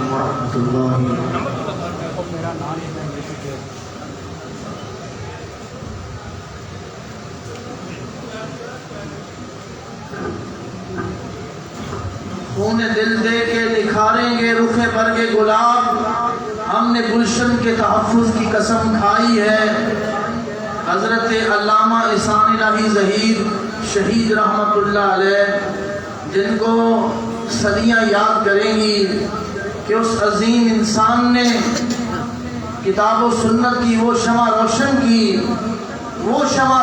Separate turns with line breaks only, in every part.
علیکم ورحمۃ اللہ۔ خون دل دے کے نکھاریں گے رخ برگ گلاب، ہم نے گلشن کے تحفظ کی قسم کھائی ہے۔ حضرت علامہ احسان الہی ظہیر شہید رحمت اللہ علیہ، جن کو صدیاں یاد کریں گی کہ اس عظیم انسان نے کتاب و سنت کی وہ شمع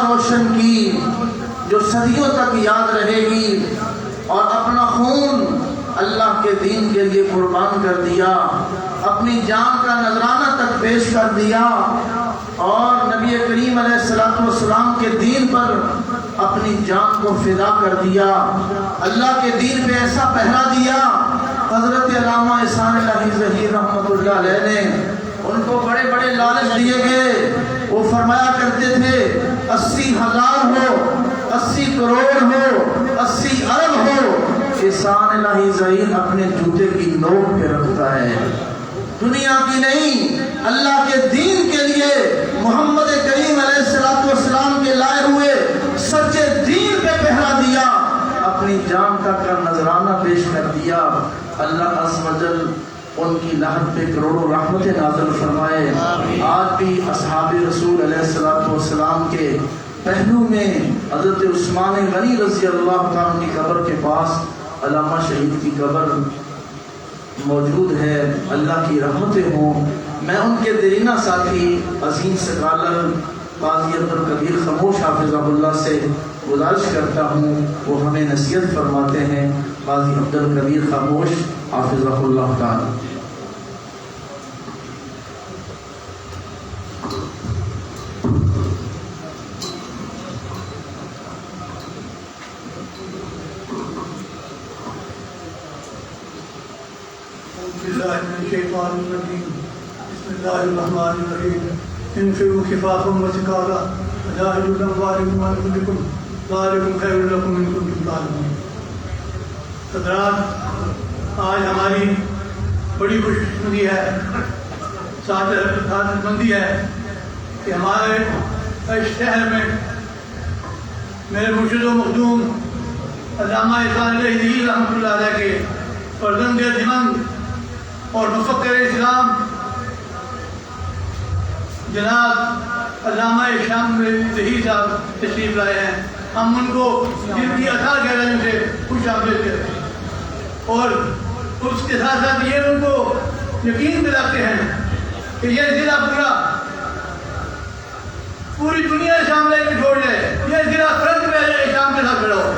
روشن کی جو صدیوں تک یاد رہے گی، اور اپنا خون اللہ کے دین کے لیے قربان کر دیا، اپنی جان کا نذرانہ تک پیش کر دیا، اور نبی کریم علیہ السلام کے دین پر اپنی جان کو فدا کر دیا، اللہ کے دین پہ ایسا پہرا دیا۔ حضرت علامہ احسان الہی ظہیر رحمت اللہ علیہ نے ان کو بڑے بڑے لالچ دیے گئے۔ وہ فرمایا کرتے تھے 80,000 ہو، 80 کروڑ ہو، 80 ارب ہو، احسان الہی ظہیر اپنے جوتے کی نوک پہ رکھتا ہے، دنیا کی نہیں، اللہ کے دین کے لیے محمد کریم علیہ السلام کے لائے ہوئے سچے دین پہ پہرا دیا، اپنی جان تک کا نذرانہ پیش کر دیا۔ اللہ عز و جل ان کی لہت پہ کروڑوں رحمتیں نازل فرمائے۔ آج بھی اصحاب رسول علیہ السلام کے پہلو میں حضرت عثمان غنی رضی اللہ تعالیٰ کی قبر کے پاس علامہ شہید کی قبر موجود ہے۔ اللہ کی رحمتیں ہوں۔ میں ان کے دیرینہ ساتھی عظیم سکالر قاضی عبدالقدیر خاموش حافظہ اللہ سے گزارش کرتا ہوں، وہ ہمیں نصیحت فرماتے ہیں۔ قاضی عبدالقدیر خاموش حافظہ اللہ تعالی۔
بسم اللہ الرحمن الرحیم۔ انفروا خفافا وثقالا وجاہدوا باموالکم وانفسکم ذالکم خیر لکم ان کنتم تعلمون۔ حضرات، آج ہماری بڑی خوش قسمتی ہے، سعادت مندی ہے کہ ہمارے اس شہر میں میرے مرشد و مخدوم علامہ احسان الہی ظہیر رحمۃ اللہ علیہ کے فرزند دمنگ اور مفکر اسلام جناب علامہ شام ظہیر صاحب تشریف لائے ہیں۔ ہم ان کو دل کی اثار گہرائی سے خوش آمدید کرتے ہیں، اور اس کے ساتھ ساتھ یہ ان کو یقین دلاتے ہیں کہ یہ ضلع پوری دنیا شام لے کے چھوڑ جائے، یہ ضلع فرنٹ میں شام کے ساتھ کھڑا ہو۔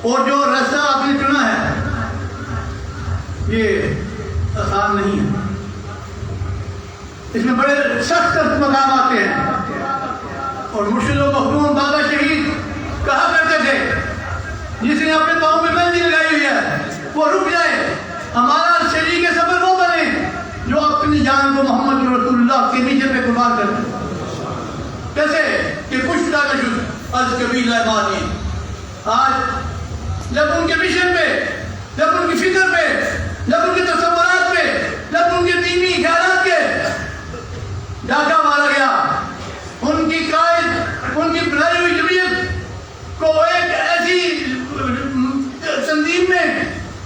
اور جو راستہ آپ نے چنا ہے یہ آسان نہیں ہے، اس میں بڑے سخت مقام آتے ہیں، اور مرشد و مخدوم بابا شہید کہا کرتے تھے جس نے اپنے پاؤں میں مہندی لگائی ہوئی ہے وہ رک جائے، ہمارا شریک سفر وہ بنے جو اپنی جان کو محمد رسول اللہ کے نیچے پہ قربان کرتے ہیں۔ کیسے کہ کچھ شد از کبیل مانی، آج جب ان کے مشن پہ، جب ان کی فکر پہ، جب ان کے تصورات پہ، جب ان کے دینی خیالات کے ڈاکہ مارا گیا، ان کی قائد، ان کی بنائی ہوئی جمعیت کو ایک ایسی تنظیم میں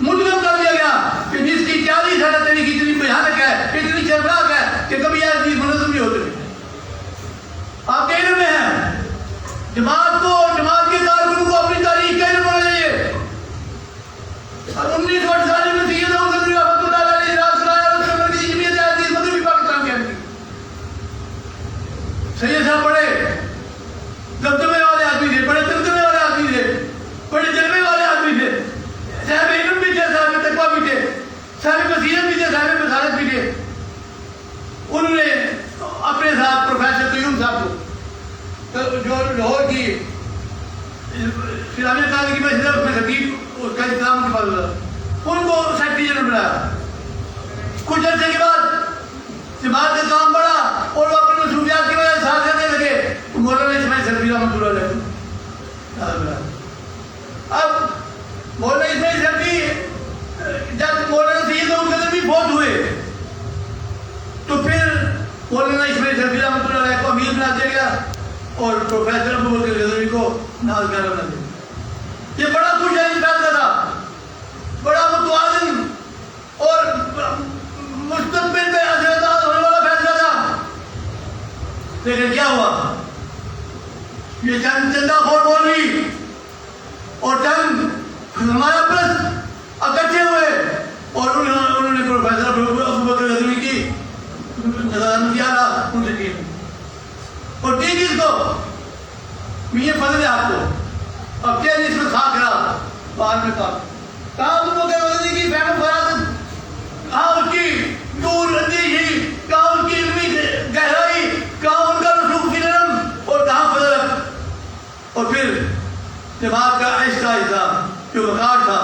مدغم کر دیا گیا کہ جس کی 40 سالہ تاریخ اتنی بھیانک ہے، اتنی شرمناک ہے کہ کبھی ایسی منظم نہیں ہوتے۔ آپ کہنے میں ہیں جماعت کو، جماعت کے کارکنوں کو اپنی تاریخ کا علم ہونا چاہیے۔ 1948 میں اور پروفیسر ابو بکر غزنوی کو نازگار بنا دیا. یہ بڑا خوش فیصلہ تھا, بڑا متوازن اور مستقبل پہ اثرات ہونے والا فیصلہ تھا. لیکن کیا ہوا؟ یہ چند چندہ خور مولوی اور چند ہمارا پرست اکٹھے ہوئے اور انہوں نے پروفیسر ابو بکر غزنوی کی ان سے کی اور کی چیز کو یہ فضل ہے آپ کو. اب کیا اس میں خاک رہا بعد میں کہا ابو بکر غزنوی کی فہم فراست, کہاں اس کی دور اندیشی, کہاں اس کی علمی گہرائی, کہاں ان کا رسوخ فی العلم اور کہاں فضل. اور پھر جماعت کا آہستہ آہستہ جو وقار تھا,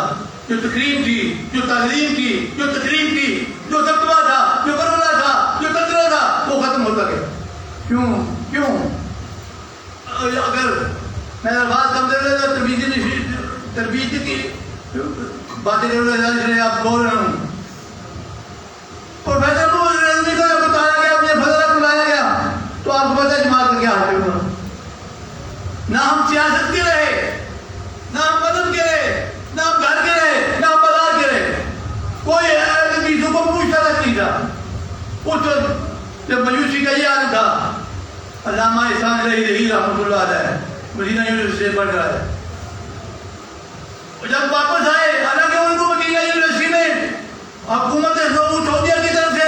جو تقریم تھی, جو تعلیم تھی, جو تقریم تھی, جو دبدبہ تھا, جو کربلا تھا, جو تذکرہ تھا, وہ ختم ہوتا گیا. کیوں؟ اگر میں بات کم کر رہا تھا تربیت کی باتیں کر رہے ہیں, آپ بول رہا ہوں. پروفیسر ابو بکر غزنوی کو جب بتایا گیا, اپنے فضل بلایا گیا, تو آپ کو پتہ ہے جماعت کا کیا حال ہوا. نہ ہم سیاست کے رہے, نہ ہم مذہب کے رہے, نہ ہم گھر کے رہے, نہ ہم بازار کے رہے. کوئی چیزوں کو پوچھتا تک نہیں تھا. اس وقت جب مایوسی کا یہ حال تھا, علامہ احسان علیہ رحمۃ اللہ علیہ مدینہ یونیورسٹی سے پڑھ رہا ہے. جب واپس آئے, حالانکہ ان کو مدینہ یونیورسٹی میں حکومت سعودیہ کی طرف سے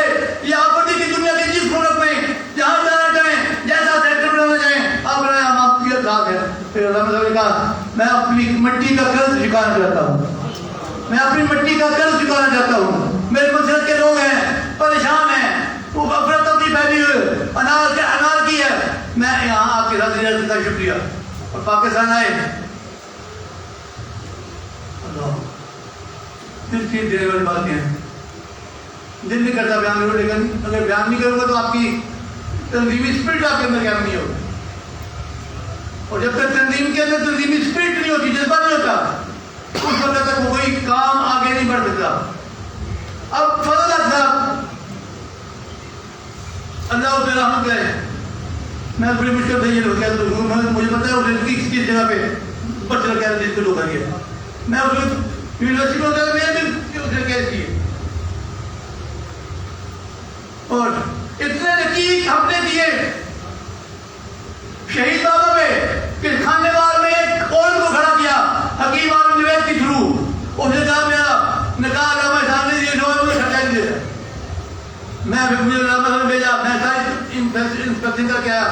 یا آپردی کی دنیا کے جس ملک میں جہاں جانا چاہیں, جیسا سیکٹر بنانا چاہیں, آپ رہے ہم آپ کی اطلاق ہے. پھر علامہ صاحب نے کہا میں اپنی مٹی کا قرض چکانا چاہتا ہوں, میں اپنی مٹی کا قرض چکانا چاہتا ہوں. میرے مسلک کے لوگ ہیں, پریشان ہیں, وہ افراتفری پھیلی ہوئی انار کی ہے. میں یہاں آپ کے ساتھ رہنے کا شکریہ. اور پاکستان آئے, اللہ دل کی دینے والی باتیں ہیں. دل نہیں کرتا بیان کرو, لیکن اگر بیان نہیں کروں گا تو آپ کی تنظیمی اسپرٹ آپ کے اندر کیا نہیں ہوگی. اور جب تک تنظیم کے اندر تنظیمی اسپرٹ نہیں ہوتی, جذبہ نہیں ہوتا, اس وقت تک وہ کوئی کام آگے نہیں بڑھ سکتا. اب فضل صاحب اللہ اسے رحمت کرے, میں بڑی مشکل سے یہ لوگ کہتے ہیں, مجھے پتا ہے وہ کس جگہ پہ بچہ کہہ رہے جس کو لوگ کریے. میں اس وقت یونیورسٹی میں ہوتا ہے, میں اسے کہہ دی اور اتنے نقیق ہم نے دیے شہید بابا پہ کہ خانے وار میں ایک قول کو کھڑا کیا حکیم عالم جوید کے تھرو. اس نے کہا میرا نکاح علامہ صاحب نے دیے, مجھے خرچہ نہیں دیا. میں مجھے علامہ صاحب نے بھیجا, میں ساری انسپیکشن کر کے آیا.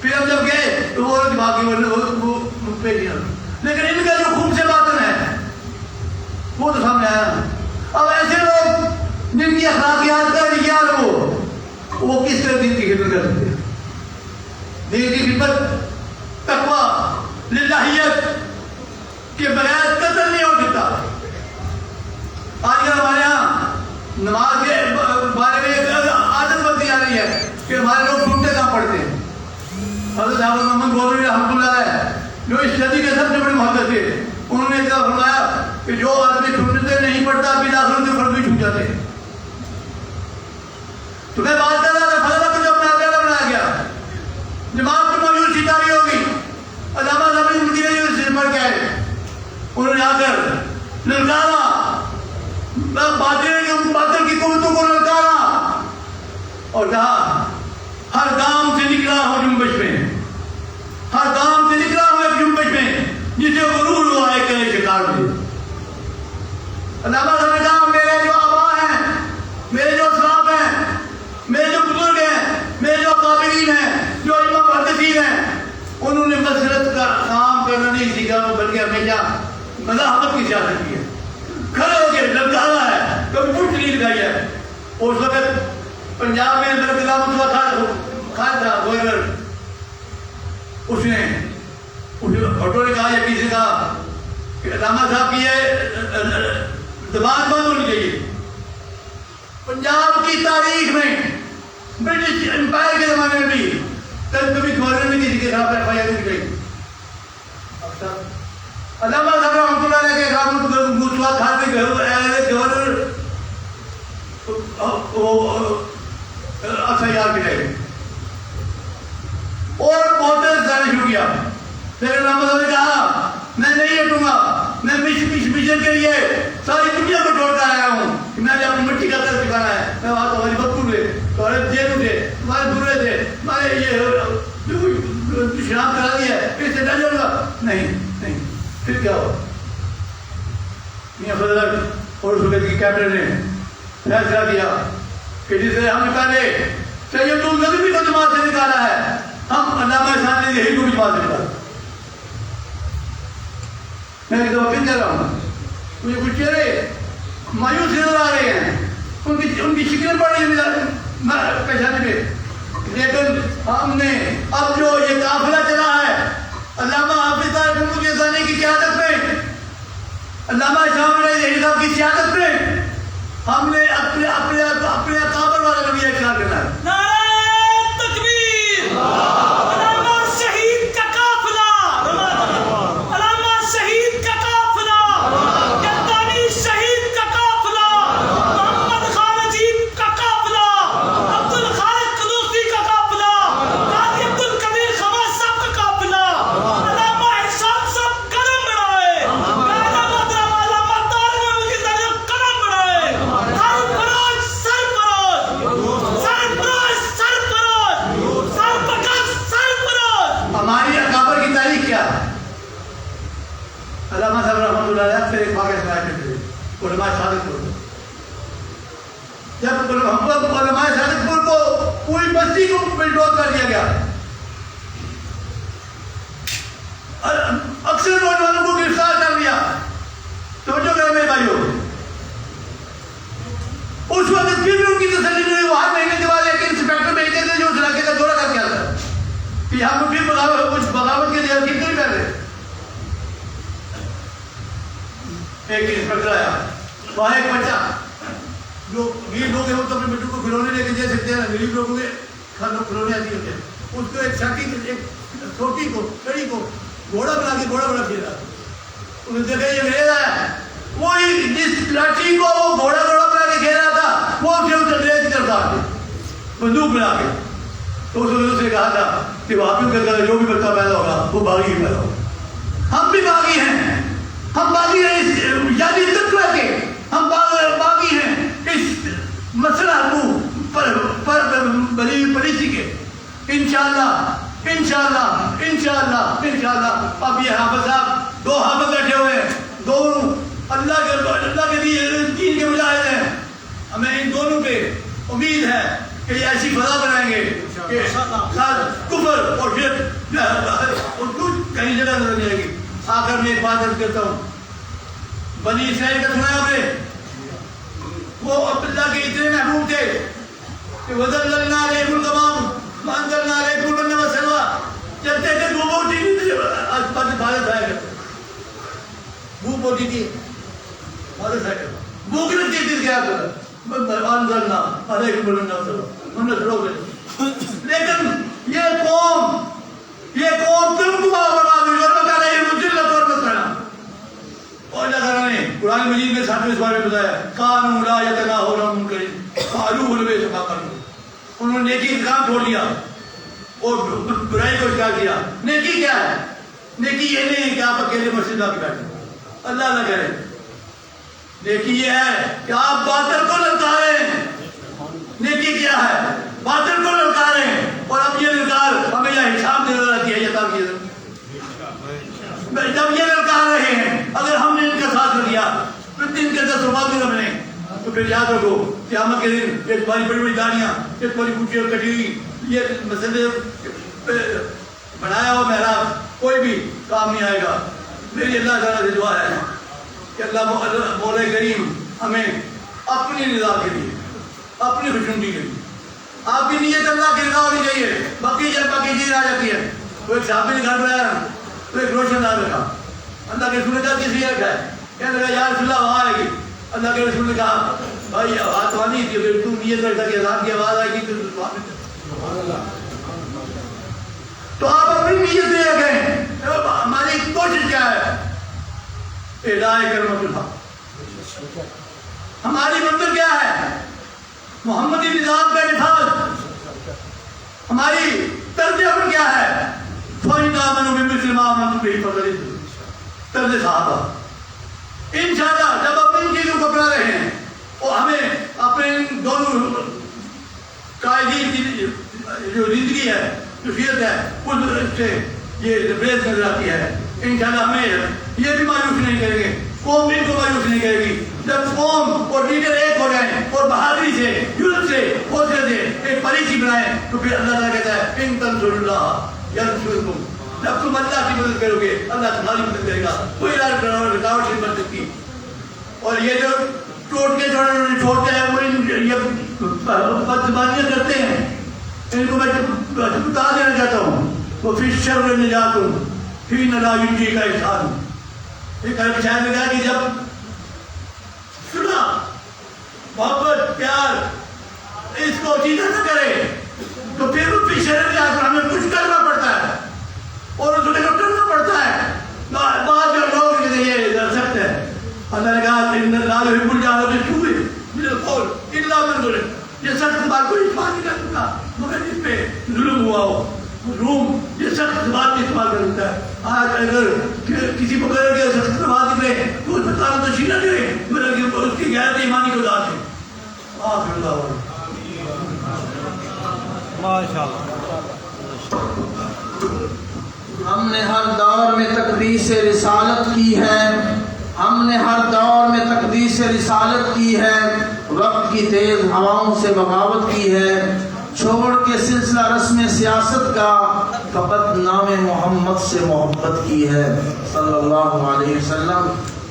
پھر ہم جب گئے تو وہ باقی وہ بھیجی. لیکن ان کا جو خوب سے باطن ہے وہ تو سامنے آیا. اب ایسے لوگ جن کی اخلاقیات کا رجال وہ کس طرح دین کی خدمت کر سکتے ہیں. دین کی خدمت تقویٰ للہیت کے بغیر قتل نہیں ہو سکتا. آج کل ہمارے یہاں نماز کے بارے میں عادت بنتی جا رہی ہے کہ ہمارے لوگ سنتے کہاں پڑھتے ہیں. حضرت صاحب محمد گولوی رحمۃ اللہ علیہ جو اس صدی کے سب سے بڑے محدث تھے, انہوں نے کہا فرمایا کہ جو آدمی سنتے نہیں پڑھتا بلا سنتے فرض بھی چھوٹ جاتے ہیں. تو میں بات کر رہا تھا فضلہ کو جب ناکارہ بنایا گیا, جماعت کی مایوسی تاری ہوگی. علامہ صاحب مدینہ یونیورسٹی سے پڑھ کے آئے, انہوں نے آ کر للکارا باطل کی قوتوں کو للکارا اور کہا ہر گام سے نکلا ہو جنبش میں, ہر گام سے نکلا ہو ایک جنبش میں جسے غرور ہوا ہے کرے شکار دے. علامہ صاحب نے کہا میرے جو آبا ہیں, میرے جو اسلاف ہیں, میرے جو بزرگ ہیں, میرے جو قابلین ہیں, جو امام محدثین ہیں, انہوں نے مسلط کا کام کرنا نہیں سیکھا بلکہ ہمیشہ مذاہبت کی سیاست کی ہے. کھڑے ہو کے للکارا ہے, کبھی پٹ نہیں لگائی ہے. اس وقت پنجاب میں خان تھا گورنر, اس نے آٹو نے کہا یا کسی نے کہا کہ علامہ صاحب کی یہ زبان بند ہونی چاہیے. پنجاب کی تاریخ میں برٹش امپائر کے زمانے میں بھی کبھی گورنر نے کسی کے خلاف ایف آئی آر نہیں کی. علامہ صاحب رحمۃ اللہ علیہ کے خلاف مسوات خان کے گورنر ایف آئی آر کی جائے اور بہت سارے میاں فضل اور اس وقت کی کیبنٹ نے فیصلہ کیا کہ جسے ہم نے پہلے سید الغزنوی کو جماعت سے نکالا ہے، ہم علامہ احسان دہلوی کو بھی جماعت سے نکالا۔ میں ایک دفعہ پھر کہہ رہا ہوں، مجھے کچھ چہرے مایوس نظر آ رہے ہیں، ان کی شکلیں پڑ رہی ہیں پیشانی پہ، لیکن ہم نے اب جو یہ قافلہ چلا ہے علامہ حافظ طاہر محمود ثانی کی قیادت میں، علامہ احسان دہلوی صاحب کی قیادت میں، ہم نے اپنے اکابر والا رویہ اختیار کرنا ہے۔
نعرہ تکبیر، علامہ شہید کا قافلہ، علامہ شہید کا قافلہ، یزدانی شہید کا قافلہ، محمد خان عجیب کا قافلہ، عبد الخالق قنوطی کا قافلہ، قاضی عبد القدیر خواص صاحب کا قافلہ، علامہ احسان صاحب قدم بڑھائے، علامہ طاہر محمود ثانی قدم بڑھائے، سرفراز
ہماری اکابر کی تاریخ کیا ہے؟ علامہ صاحب رحمۃ اللہ علیہ سے ایک واقعہ سنایا کرتے تھے علماء صادق پور کو۔ جب علماء صادق پور کو پوری بستی کو بلڈوز کر دیا گیا، اکثر نوجوانوں کو گرفتار کر دیا، توجہ کریں میرے بھائیوں، اس وقت پھر بھی ان کی تسلی نہیں ہوئی، وہاں مہینے کے بعد ایک انسپیکٹر بھیجتے تھے جو اس علاقے کا دورہ کر کے آتا ہے کہ ہم پھر کچھ بغاوت کے لیے حرکت نہیں کر رہے۔ ایک انسپیکٹر آیا، وہاں ایک بچہ، جو غریب لوگ ہیں وہ تو اپنے بچوں کو کھلونے لے کے دے سکتے ہیں، غریب لوگوں کے کھلونے آتی ہوتے ہیں، اس کو ایک چھٹی ایک چھوٹی کو کڑی کو گھوڑا بنا کھیلا، انہوں نے دیکھا یہ انگریز آیا، وہی جس لاٹھی کو وہ گھوڑا بنا کے کھیل رہا تھا وہ اسے اس انگریز کی طرف آ گئے بندوق بنا کے۔ تو اس نے اسے کہا تھا کہ واپس کر کر جو بھی بچہ پیدا ہوگا وہ باغی ہی پیدا ہوگا۔ ہم بھی باغی ہیں، ہم باغی ہیں یعنی تقوی کے، ہم باغی ہیں اس مسئلہ پر پالیسی کے۔ انشاءاللہ اب یہ حافظ صاحب دو حافظ بیٹھے ہوئے ہیں، دونوں اللہ کے دین کے مجاہد ہیں، ہمیں ان دونوں پہ امید ہے کہ یہ ایسی فضا بنائیں گے کہ کفر اور شرک اور کچھ کہیں جگہ نظر نہیں آئے گی۔ آخر میں ایک بات عرض کرتا ہوں، بنی اسرائیل کا سنا ہے آپ نے، وہ عبداللہ کے اتنے محبوب تھے کہ وَذَلَّلْنَا عَلَيْهِمُ الْغَمَامَ وَأَنزَلْنَا عَلَيْكُمُ الْمَنَّ وَالسَّلْوَىٰ، چلتے تھے وہ بوٹی نہیں تھی، آج بعد بھارت آئے گا وہ بوٹی تھی، بھارت آئے گا بھوک لگتی تھی کیا کرا وَأَنزَلْنَا عَلَيْكُمُ الْمَنَّ وَالسَّلْوَىٰ، لیکن یہ قوم تم کو برباد ہوئی اور بتا رہی ہے مجلت اور مسئلہ۔ اور اللہ تعالیٰ نے قرآن مجید میں 7ویں اس بارے میں بتایا قانون لا یتناہون عن منکر فعلوہ لبئس ما قالوا، انہوں نے نیکی کا کام چھوڑ دیا اور برائی کو اختیار کیا۔ نیکی کیا ہے؟ نیکی یہ نہیں ہے کہ آپ اکیلے مسجد میں بیٹھیں، اللہ نہ کرے، نیکی یہ ہے کہ آپ باطل کو للکاریں۔ نیکی کیا ہے؟ باطل کو للکاریں، اور اب یہ للکار ہمیں یہ حساب دے رہا ہے جب یہ للکار رہے ہیں، اگر ہم نے ان کا ساتھ دیا پھر دن کے 10 روپات بھی نہ بنے تو پھر یاد رکھو قیامت کے دن ایک بڑی بڑی گاڑیاں، ایک بڑی اونچی اور کٹی ہوئی یہ مسئلے بنایا ہوا محراب کوئی بھی کام نہیں آئے گا۔ میری اللہ تعالیٰ سے دعا ہے کہ اللہ مولا کریم ہمیں اپنی رضا کے لیے، اپنی خوشنودی کے لیے، آپ کی نیت اللہ کی رضا ہونی چاہیے، باقی چیز آ جاتی ہے۔ وہ ایک صحابی نے گھر بنایا تو ایک روشن دان رکھا، اللہ کے رسول نے کہا کس لیے رکھا ہے؟ کہنے لگا یا رسول اللہ وہاں آئے گی۔ اللہ کے رسول نے کہا بھائی آواز تو آنی تھی، اگر تم نیت رکھتا کہ اذان کی آواز آئے گی تو آپ اپنی نیت نہیں رکھیں۔ ہماری کوشش کیا ہے؟ اعلاء کلمۃ الحق، ہماری منزل کیا ہے؟ محمدی نظام کا نفاذ۔ ہماری طرز عمل کیا ہے؟ فَإِنْ آمَنُوا بِمِثْلِ مَا آمَنْتُم بِهِ فَقَدِ طرز صحابہ۔ انشاءاللہ جب اپنی چیزوں کو اپنا رہے ہیں اور ہمیں اپنے دونوں قائدین کی جو زندگی ہے، جو سیرت ہے، اس سے یہ ریفریش نظر آتی ہے، انشاءاللہ ہمیں یہ بھی مایوس نہیں کریں گے قوم ان کو مایوس نہیں کرے گی. جب قوم اور لیڈر ایک ہو جائیں اور بہادری سے جرأت سے حوصلے سے ایک پالیسی بنائیں تو پھر اللہ تعالیٰ کہتا ہے ان تنصروا اللہ ینصرکم. جب تم اللہ کی مدد کرو گے اللہ تمہاری مدد کرے گا. کوئی رکاوٹ نہیں بن سکتی. اور یہ جو چھوڑتے ہیں وہ بدزبانیاں کرتے ہیں, ان کو میں بتا دینا چاہتا ہوں وہ فی الشر نجات حین لا ینجیک احسان. ایک عرب شاعر نے کہا کہ جب سنا محبت پیار اس کو چیزیں نہ کرے تو پھر وہ فی الشر نجات ہمیں کچھ کرنا پڑتا ہے اور اس کو کرنا پڑتا ہے. بعض جو لوگ یہ سخت ہے. اللہ نے کہا ان لا یحب الجهر بالسوء من القول الا من ظلم. یہ سخت بات کوئی استعمال نہیں کر سکتا مگر جس پہ ظلم ہوا ہو. روم یہ سخت بات استعمال کر سکتا ہے. آج اگر کسی کو کہے کہ سخت بات کرے تو اس میں تعلق تشریح نہ کرے بلکہ اس کی غیرت ایمانی کو داد ہے. آخر اللہ
ماشاءاللہ.
ہم نے ہر دور میں تقدیس رسالت کی ہے, ہم نے ہر دور میں تقدیس رسالت کی ہے. وقت کی تیز ہواؤں سے بغاوت کی ہے, چھوڑ کے سلسلہ رسم سیاست کا فقط نام محمد سے محبت کی ہے صلی اللہ علیہ وسلم.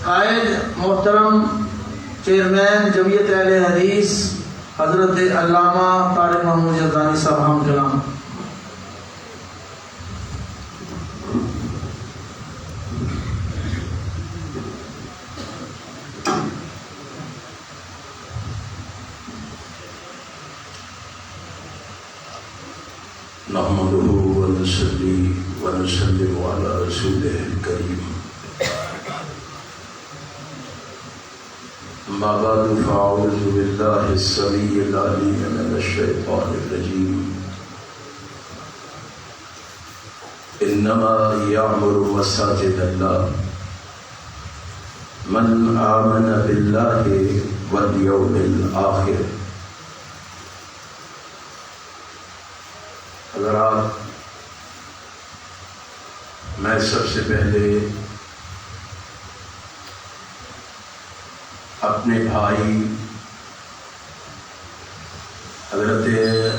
قائد محترم چیئرمین جمعیت اہل حدیث حضرت علامہ طارق محمود یزدانی صاحب ہم کلام.
نحمده ونصلي ونسلم على رسوله الكريم. أما بعد فأعوذ بالله السميع العليم من الشيطان الرجيم. إنما يعمر مساجد الله من آمن بالله واليوم الآخر. حضرات, میں سب سے پہلے اپنے بھائی حضرت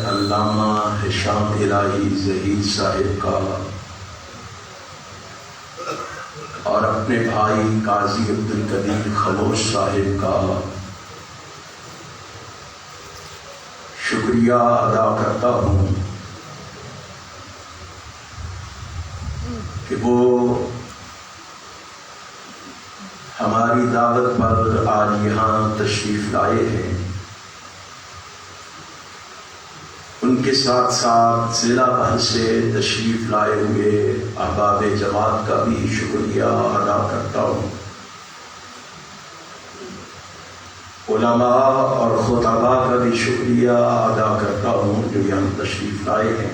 علامہ ہشام الہی زہید صاحب کا اور اپنے بھائی قاضی عبدالقدیر خموش صاحب کا شکریہ ادا کرتا ہوں کہ وہ ہماری دعوت پر آج یہاں تشریف لائے ہیں. ان کے ساتھ ساتھ ضلع بھر سے تشریف لائے ہوئے احباب جماعت کا بھی شکریہ ادا کرتا ہوں. علماء اور خطباء کا بھی شکریہ ادا کرتا ہوں جو یہاں تشریف لائے ہیں.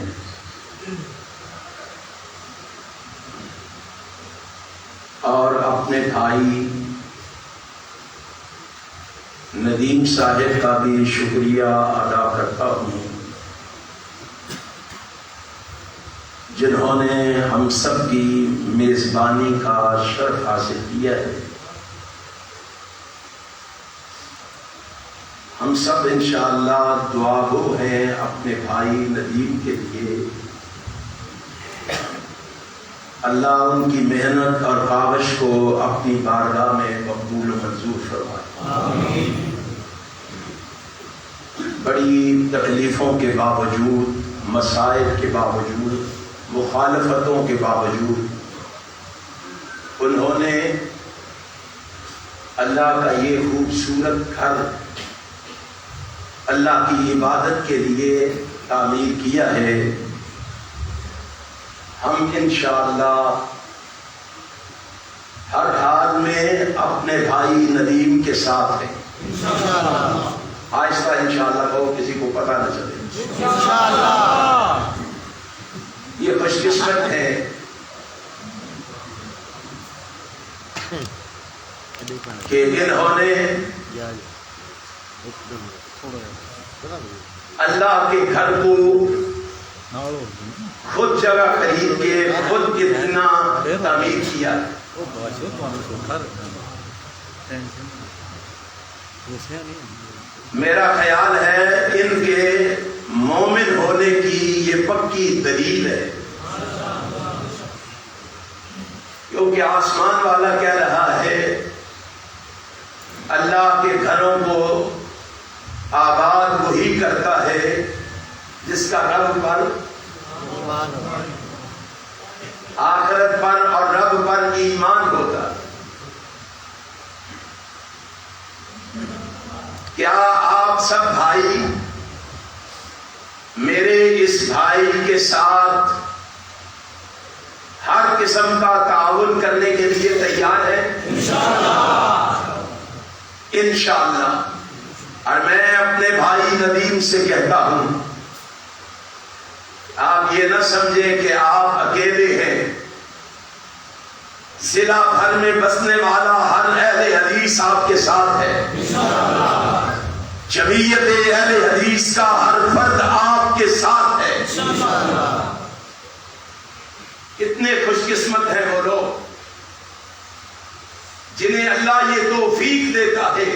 اور اپنے بھائی ندیم صاحب کا بھی شکریہ ادا کرتا ہوں جنہوں نے ہم سب کی میزبانی کا شرف حاصل کیا ہے. ہم سب انشاءاللہ دعا گو ہیں اپنے بھائی ندیم کے لیے. اللہ ان کی محنت اور کاوش کو اپنی بارگاہ میں مقبول و منظور فرمائے. بڑی تکلیفوں کے باوجود, مسائل کے باوجود, مخالفتوں کے باوجود انہوں نے اللہ کا یہ خوبصورت گھر اللہ کی عبادت کے لیے تعمیر کیا ہے. ہم انشاءاللہ ہر حال میں اپنے بھائی ندیم کے ساتھ ہیں. آہستہ انشاءاللہ کہو, کسی کو پتہ نہ چلے. انشاءاللہ یہ خوش قسمت ہے کہ انہوں نے اللہ کے گھر کو خود جگہ خرید کے خود اتنا تعمیر کیا. میرا خیال ہے ان کے مومن ہونے کی یہ پکی دلیل ہے، کیونکہ آسمان والا کہہ رہا ہے اللہ کے گھروں کو آباد وہی کرتا ہے جس کا رب پر، آخرت پر اور رب پر ایمان ہوتا۔ کیا آپ سب بھائی میرے اس بھائی کے ساتھ ہر قسم کا تعاون کرنے کے لیے تیار ہیں؟ انشاءاللہ۔ اور میں اپنے بھائی ندیم سے کہتا ہوں، آپ یہ نہ سمجھیں کہ آپ اکیلے ہیں، ضلع بھر میں بسنے والا ہر اہل حدیث آپ کے ساتھ ہے، جمعیت اہل حدیث کا ہر فرد آپ کے ساتھ ہے۔ کتنے خوش قسمت ہیں وہ لوگ جنہیں اللہ یہ توفیق دیتا ہے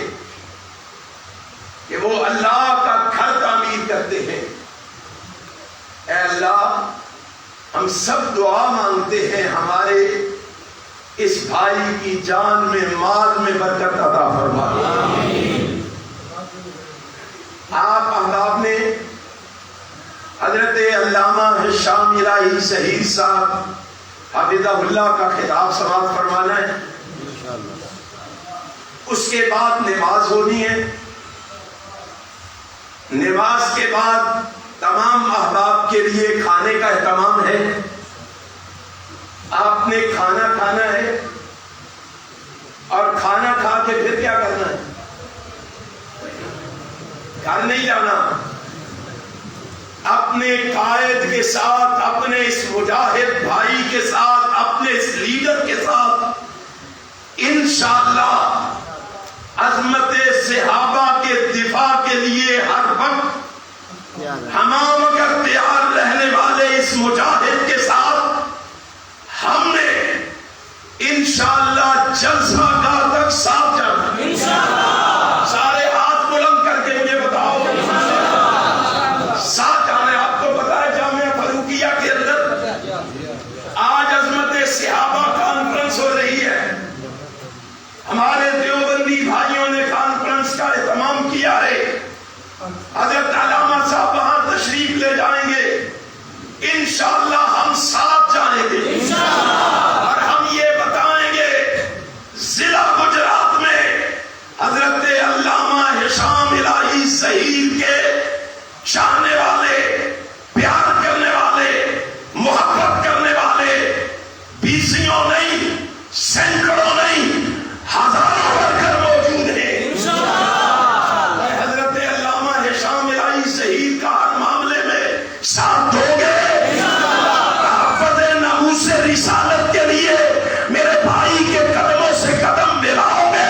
کہ وہ اللہ کا گھر تعمیر کرتے ہیں۔ اے اللہ، ہم سب دعا مانگتے ہیں ہمارے اس بھائی کی جان میں مال میں برکت عطا فرما۔ آپ احباب نے حضرت علامہ ہشام الہی شہید صاحب حفظہ اللہ کا خطاب سماعت فرمانا ہے، اس کے بعد نماز ہونی ہے۔ نماز کے بعد تمام احباب کے لیے کھانے کا اہتمام ہے۔ آپ نے کھانا کھانا ہے اور کھانا کھا کے پھر کیا کرنا ہے؟ گھر نہیں جانا، اپنے قائد کے ساتھ، اپنے اس مجاہد بھائی کے ساتھ، اپنے اس لیڈر کے ساتھ انشاءاللہ عظمت صحابہ کے دفاع کے لیے ہر وقت ہمام اگر تیار رہنے والے اس مجاہد کے ساتھ ہم نے انشاءاللہ جلسہ گاہ تک ساتھ جانا۔ سارے ہاتھ بلند کر کے مجھے بتاؤ ساتھ جانے۔ آپ کو پتا ہے جامعہ فاروقیہ کے اندر آج عظمت صحابہ کانفرنس ہو رہی ہے، ہمارے دیوبندی بھائیوں نے کانفرنس کا اہتمام کیا ہے۔ حضرت علامہ صاحب وہاں تشریف لے جائیں گے، انشاءاللہ ہم ساتھ جائیں گے اور ہم یہ بتائیں گے ضلع گجرات میں حضرت علامہ ہشام الہی شہید کے چاہنے والے، پیار کرنے والے، محبت کرنے والے بیسیوں نہیں، سینکڑوں نہیں، ہزاروں ورکر موجود ہیں۔ حضرت علامہ ہشام الہی شہید کا ہر معاملے میں ساتھ دو گے؟ تحفظ ناموس رسالت کے لیے میرے بھائی کے قدموں سے قدم ملاؤ گے؟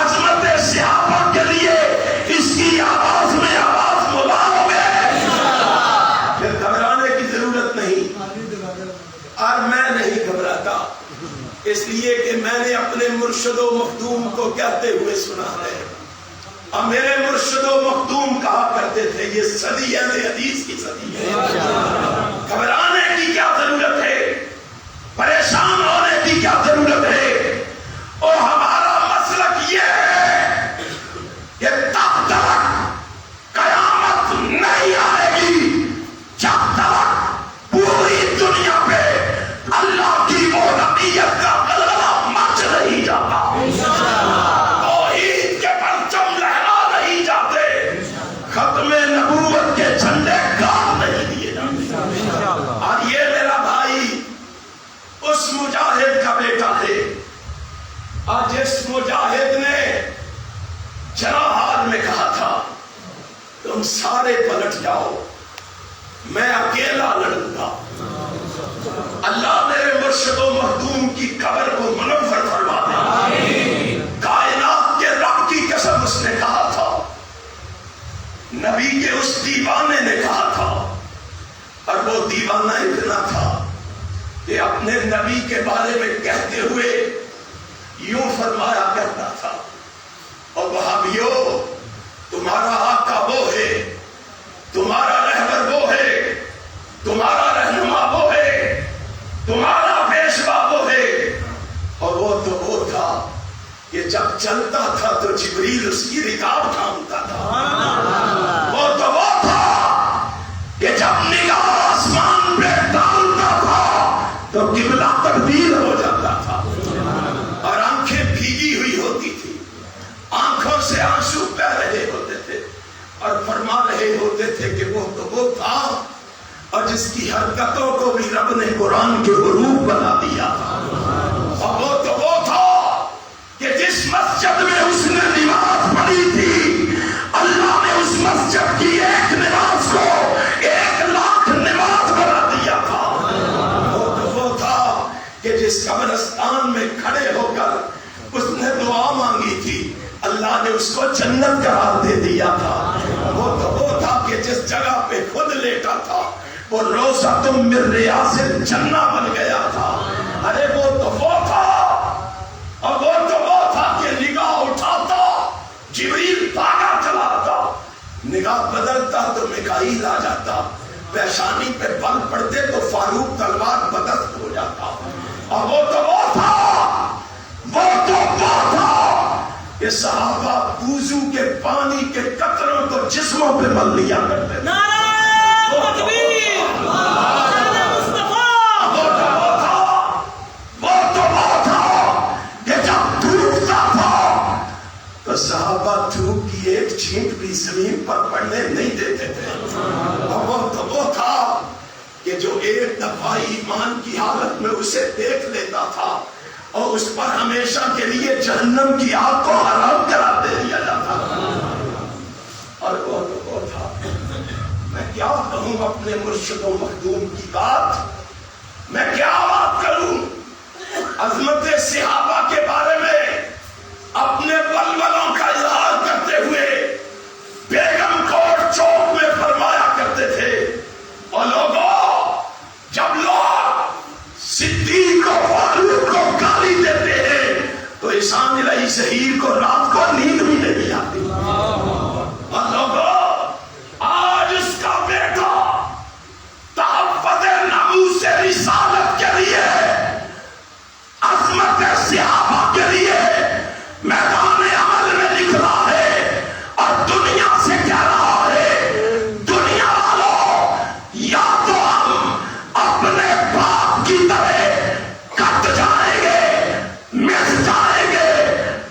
عظمت صحابہ کے لیے اس کی آواز میں آواز ملاؤ گے؟ پھر گھبرانے کی ضرورت نہیں، اور میں نہیں گھبراتا، اس لیے کہ میں نے اپنے مرشد و مخدوم کو کہتے ہوئے سنا ہے، اور میرے مرشد و مخدوم کہا کرتے تھے یہ صدی اہل حدیث کی صدی ہے۔ گھبرانے کی کیا ضرورت ہے؟ پریشان ہونے کی کیا ضرورت ہے؟ اور ہمارا مسلک یہ ہے کہ تب تک قیامت نہیں آئے گی جب تک پوری دنیا پہ اللہ کی وحدانیت کا غلبہ مچ نہیں جاتا، توحید کے پرچم لہرا نہیں جاتے، ختم نبوت کے جھنڈے گاڑ نہیں دیے جاتے۔ اور یہ میرا بھائی اس مجاہد کا بیٹا ہے، اور جس مجاہد نے جراحات میں کہا تھا تم سارے پلٹ جاؤ، میں اکیلا لڑوں گا، اللہ میرے مرشد و مخدوم کی قبر کو منور فرما دے۔ کائنات کے رب کی قسم اس نے کہا تھا، نبی کے اس دیوانے نے کہا تھا، اور وہ دیوانہ اتنا تھا کہ اپنے نبی کے بارے میں کہتے ہوئے یوں فرمایا کرتا تھا، اور وہابیوں تمہارا آقا وہ ہے، تمہارا رہبر وہ ہے، تمہارا رہنما وہ ہے، تمہارا پیشوا وہ ہے، اور وہ تو وہ تھا کہ جب چلتا تھا تو جبریل اس کی رکاب تھامتا تھا، وہ تو وہ تھا کہ جب نگاہ آسمان پہ ڈالتا تھا تو قبلہ تبدیل ہو جاتا تھا، اور آنکھیں بھیگی ہوئی ہوتی تھی، آنکھوں سے آنسو بہ رہے ہوتے تھے، اور فرما رہے ہوتے تھے کہ وہ تو وہ تھا اور جس کی حرکتوں کو بھی رب نے قرآن کے حروف بنا دیا تھا، اور وہ تو وہ تھا کہ جس مسجد میں اس نے نماز پڑھی تھی اللہ نے اس مسجد کی ایک نماز کو 1,00,000 نماز بنا دیا تھا، وہ تو وہ تھا کہ جس قبرستان میں کھڑے ہو کر اس نے دعا مانگی تھی اللہ نے اس کو جنت قرار دے دیا تھا، وہ تو وہ تھا کہ جس جگہ پہ خود لیٹا تھا وہ روضۃ من ریاض الجنہ بن گیا تھا، ارے وہ تو وہ تھا، اور وہ تو وہ تھا کہ نگاہ اٹھاتا جبریل بھاگا چلا آتا، نگاہ بدلتا تو میکائیل آ جاتا، پیشانی پہ بل پڑتے تو فاروق تلوار بدست ہو جاتا، اور وہ تو وہ تھا، وہ تو وہ تھا کہ صحابہ وضو کے پانی کے قطروں کو جسموں پہ مل لیا کرتے تھے،
نعرہ تکبیر، نعرہ مصطفیٰ،
وہ تو وہ تھا، وہ تو وہ تھا کہ جب دھوپتا تھا تو صحابہ دھوپ کی ایک چھینٹ بھی زمین پر پڑنے نہیں دیتے تھے، اور وہ تو وہ تھا کہ جو ایک دفعہ ایمان کی حالت میں اسے دیکھ لیتا تھا اور اس پر ہمیشہ کے لیے جہنم کی آگ کو حرام قرار دے دیا جاتا، اور وہ تو وہ تھا، میں کیا کہوں اپنے مرشد و مخدوم کی بات، میں کیا بات کروں عظمت صحابہ کے بارے میں، اپنے بلبلوں کا اظہار کرتے ہوئے بیگم کوٹ چوک میں فرمایا کرتے تھے، اور لوگوں جب لوگ صدیق و فاروق کو گالی دیتے ہیں تو احسان الہی ظہیر کو رات کو نیند بھی نہیں آتی، اور لوگوں آج اس کا بیٹا تحفظ ناموس رسالت کے لیے، عظمت صحابہ کے لیے میدان عمل میں نکلا ہے اور دنیا سے کہہ رہا ہے دنیا والوں یا تو ہم اپنے باپ کی طرح کٹ جائیں گے، مٹ جائیں گے،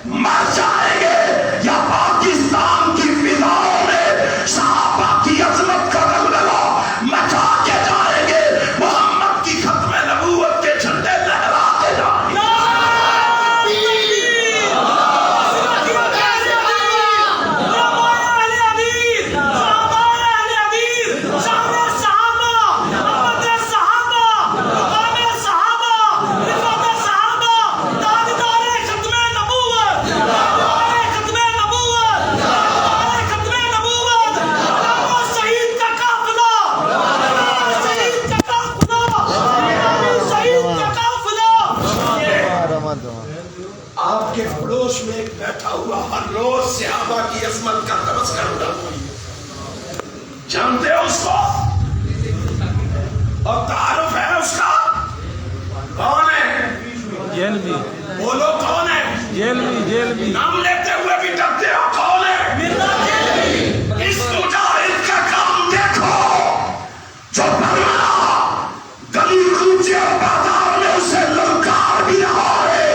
مر جائیں گے، یا پاکستان کی فضاؤں میں صحابہ کی عظمت کا دلدلہ مچا کے جائیں گے، محمد کی ختم نبوت کے جھنڈے لہرا کے جائیں گے۔ آپ کے پڑوس میں ایک بیٹھا ہوا ہر روز صحابہ کی عظمت کا تذکرہ کرتا ہے، جانتے ہو اس کو، اور تعارف ہے اس کا، کون ہے؟
جیلوی،
بولو کون ہے؟
جیلوی،
نام لیتے ہوئے بھی ڈرتے ہو، کون ہے؟ اس مجاہد کا کام دیکھو جو فرمایا گلی کوچے اور بازار میں اسے للکار بھی رہا ہے،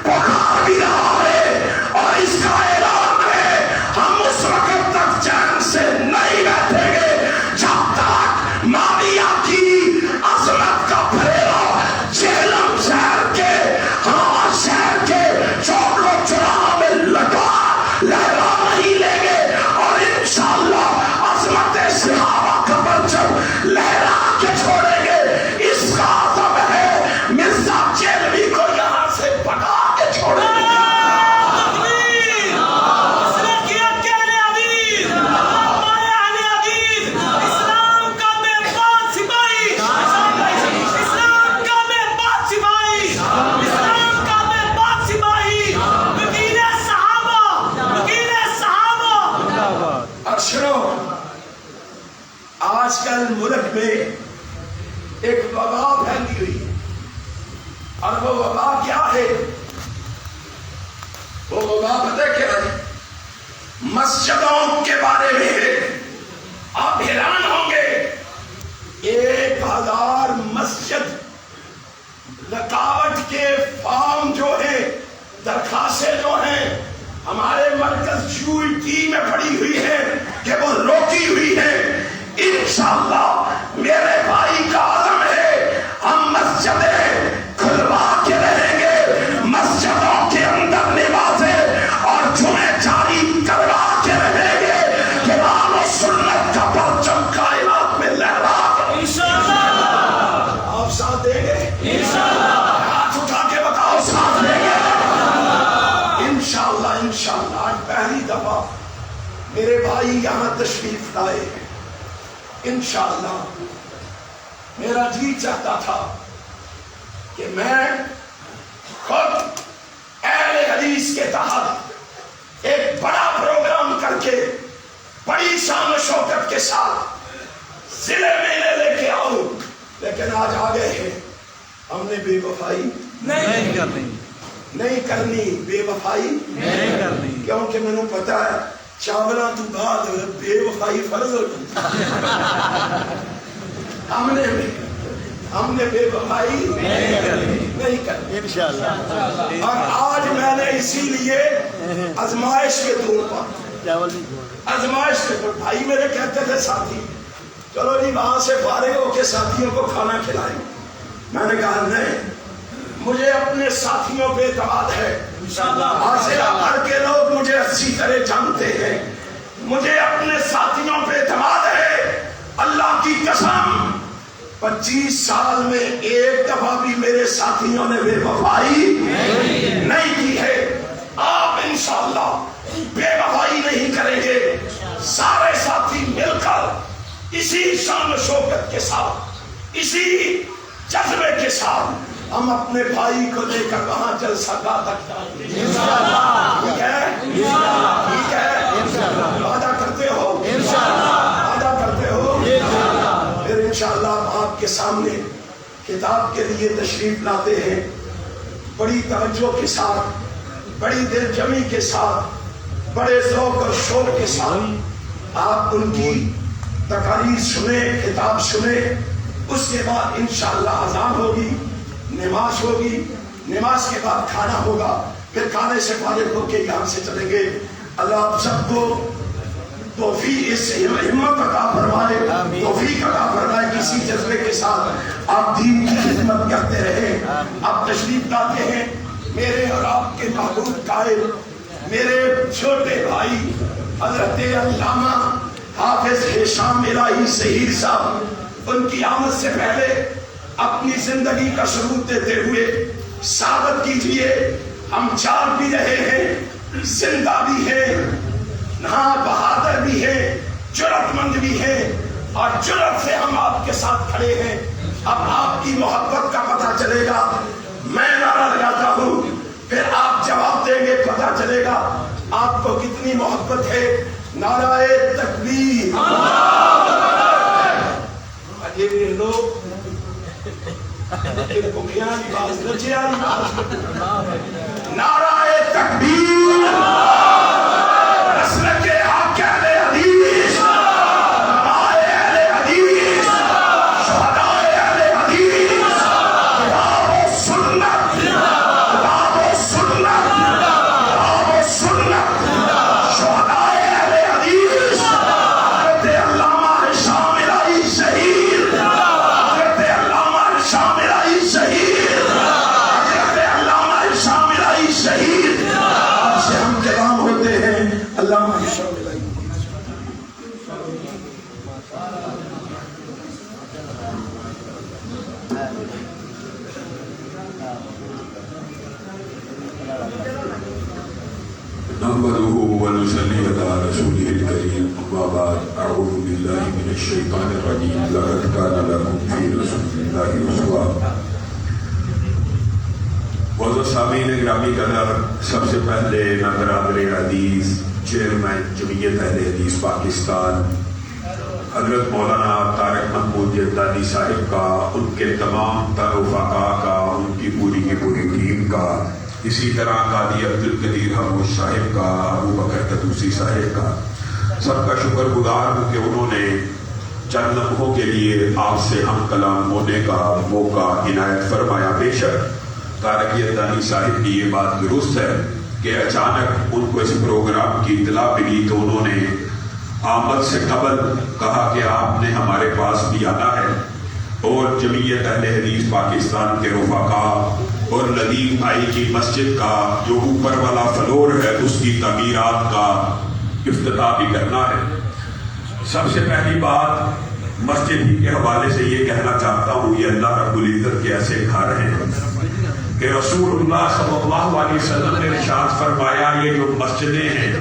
پکار بھی رہا ہے، اور اس کا اعلان ہے ہم اس وقت تک چین سے نہیں بیٹھیں گے جب تک ماویہ کی عظمت کا پھیلا جہلم شہر کے، ہاں شہر کے چوک و چوراہوں میں لٹا آج کل ملک میں ایک وبا پھیلی ہوئی ہے، اور وہ وبا کیا ہے؟ وہ وبا پتہ کیا ہے؟ مسجدوں کے بارے میں ہے۔ آپ حیران ہوں گے، 1000 مسجد رکاوٹ کے فارم جو ہیں، درخواستیں جو ہیں ہمارے مرکز UET میں پڑی ہوئی ہے کہ وہ روکی ہوئی ہے۔ انشاءاللہ میرے بھائی کا عزم ہے، ہم مسجدیں کھلوا کے رہیں گے، مسجدوں کے اندر نمازیں اور جمعے جاری کروا کے رہیں گے، قرآن و سنت کا پرچم کائنات میں لہرا۔
انشاءاللہ
آپ ساتھ دیں گے؟ انشاءاللہ ہاتھ اٹھا کے بتاؤ ساتھ دیں گے؟ انشاءاللہ انشاءاللہ آج پہلی دفعہ میرے بھائی یہاں تشریف لائے ہیں۔ انشاءاللہ میرا جی چاہتا تھا کہ میں خود اہل حدیث کے تحت ایک بڑا پروگرام کر کے بڑی شان و شوکت کے ساتھ ضلع میں لے کے آؤں، لیکن آج آ گئے ہیں۔ ہم نے بے وفائی
نہیں
نہیں کرنی، بے وفائی
نہیں کرنی،
کیونکہ میں نے پتا ہے چاولا تو بعد بے وفائی فرض ہو جاتی۔ ہم نے بے وفائی نہیں کرنی
انشاءاللہ۔
اور آج میں نے اسی لیے آزمائش کے طور پر آزمائش کے طور بھائی میرے کہتے تھے ساتھی چلو جی وہاں سے فارغ ہو کے ساتھیوں کو کھانا کھلائیں، میں نے کہا نہیں، مجھے اپنے ساتھیوں پہ اعتماد ہے۔ آسیہ بھر کے لوگ مجھے اچھی طرح جانتے ہیں، مجھے اپنے ساتھیوں پہ اعتماد ہے۔ اللہ کی قسم 25 سال میں ایک دفعہ بھی میرے ساتھیوں نے بے وفائی نہیں کی ہے۔ آپ انشاءاللہ بے وفائی نہیں کریں گے، سارے ساتھی مل کر اسی شان و شوکت کے ساتھ، اسی جذبے کے ساتھ ہم اپنے بھائی کو لے کر وہاں جلسہ گاہ تک جائیں گے۔ ٹھیک ہے؟ ٹھیک ہے؟ وعدہ کرتے ہو؟ وعدہ کرتے ہو؟ پھر انشاءاللہ ہم آپ کے سامنے کتاب کے لیے تشریف لاتے ہیں، بڑی توجہ کے ساتھ، بڑی دل جمی کے ساتھ، بڑے ذوق اور شوق کے ساتھ آپ ان کی تقاریر سنیں، کتاب سنیں۔ اس کے بعد انشاءاللہ اذان ہوگی، نماز ہوگی، نماز کے بعد کھانا ہوگا، پھر کھانے سے فارغ ہو کے یہاں سے چلیں گے۔ اللہ آپ سب کو توفیق اس ہمت عطا فرمائے، توفیق عطا فرمائے، کسی جذبے کے ساتھ آپ دین کی خدمت کرتے رہیں۔ آپ تشریف لاتے ہیں، میرے اور آپ کے محبوب قائل میرے چھوٹے بھائی حضرت علامہ حافظ ہشام الہی ظہیر صاحب، ان کی آمد سے پہلے اپنی زندگی کا ثبوت دیتے ہوئے ثابت کیجئے ہم چال بھی رہے ہیں، زندہ بھی ہیں، ہاں بہادر بھی ہیں، جرأت مند بھی ہیں، اور جرأت سے ہم آپ کے ساتھ کھڑے ہیں۔ اب آپ کی محبت کا پتہ چلے گا، میں نعرہ لگاتا ہوں پھر آپ جواب دیں گے، پتہ چلے گا آپ کو کتنی محبت ہے۔ نعرہ تکبیر! یہ لوگ نعرہ تکبیر! نسل کے حق اہل حدیث، علماء اہل حدیث، شہداء اہل حدیث، کتاب و سنت، کتاب و سنت، کتاب و سنت، شہداء اہل حدیث، حضرت علامہ ہشام الہی ظہیر، حضرت علامہ ہشام الہی ظہیر، حضرت علامہ ہشام الہی ظہیر، آپ سے ہم کلام ہوتے ہیں۔ علامہ ہشام الہی
نحمده ونصلي على رسوله الكريم، أما بعد، أعوذ بالله من الشيطان الرجيم، لقد كان لكم في رسول الله أسوة۔ معزز سامعین گرامی قدر، سب سے پہلے میں برادر حدیث چیئرمین جمعیت اہل حدیث پاکستان حضرت مولانا طارق محمود یزدانی صاحب کا، ان کے تمام رفقاء کا، ان کی پوری کی پوری ٹیم کا، اسی طرح قاضی عبدالقدیر خاموش صاحب کا، ابو بکر قدوسی صاحب کا، سب کا شکر گزار ہوں کہ انہوں نے چند لمحوں کے لیے آپ سے ہم کلام ہونے کا موقع عنایت فرمایا۔ بے شک طارق یزدانی صاحب کی یہ بات درست ہے کہ اچانک ان کو اس پروگرام کی اطلاع ملی تو انہوں نے آمد سے قبل کہا کہ آپ نے ہمارے پاس بھی آنا ہے، اور جمعیت اہل حدیث پاکستان کے رفقاء اور ندیم بھائی کی مسجد کا جو اوپر والا فلور ہے اس کی تعمیرات کا افتتاح بھی کرنا ہے۔ سب سے پہلی بات مسجد ہی کے حوالے سے یہ کہنا چاہتا ہوں، یہ اللہ رب العزت کے ایسے گھر ہیں کہ رسول اللہ صلی اللہ علیہ وسلم نے ارشاد فرمایا یہ جو مسجدیں ہیں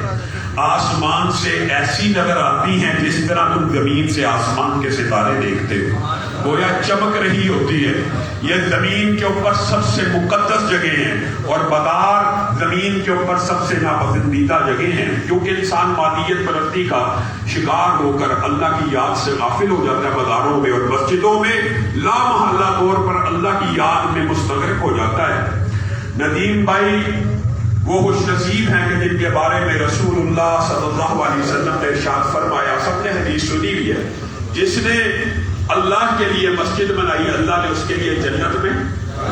آسمان سے ایسی نظر آتی ہیں جس طرح تم زمین سے آسمان کے ستارے دیکھتے ہو، گویا چمک رہی ہوتی ہے۔ یہ زمین کے اوپر سب سے مقدس جگہ ہیں اور بازار زمین کے اوپر سب سے ناپسندیدہ جگہ ہیں، کیونکہ انسان مادیت پرستی کا شکار ہو کر اللہ کی یاد سے غافل ہو جاتا ہے بازاروں میں، اور مسجدوں میں لامحالہ طور پر اللہ کی یاد میں مستغرق ہو جاتا ہے۔ ندیم بھائی وہ خوش نصیب ہیں کہ جن کے بارے میں رسول اللہ صلی اللہ علیہ وسلم نے ارشاد فرمایا، سب نے حدیث سنی بھی ہے، جس نے اللہ کے لیے مسجد بنائی اللہ نے اس کے لیے جنت میں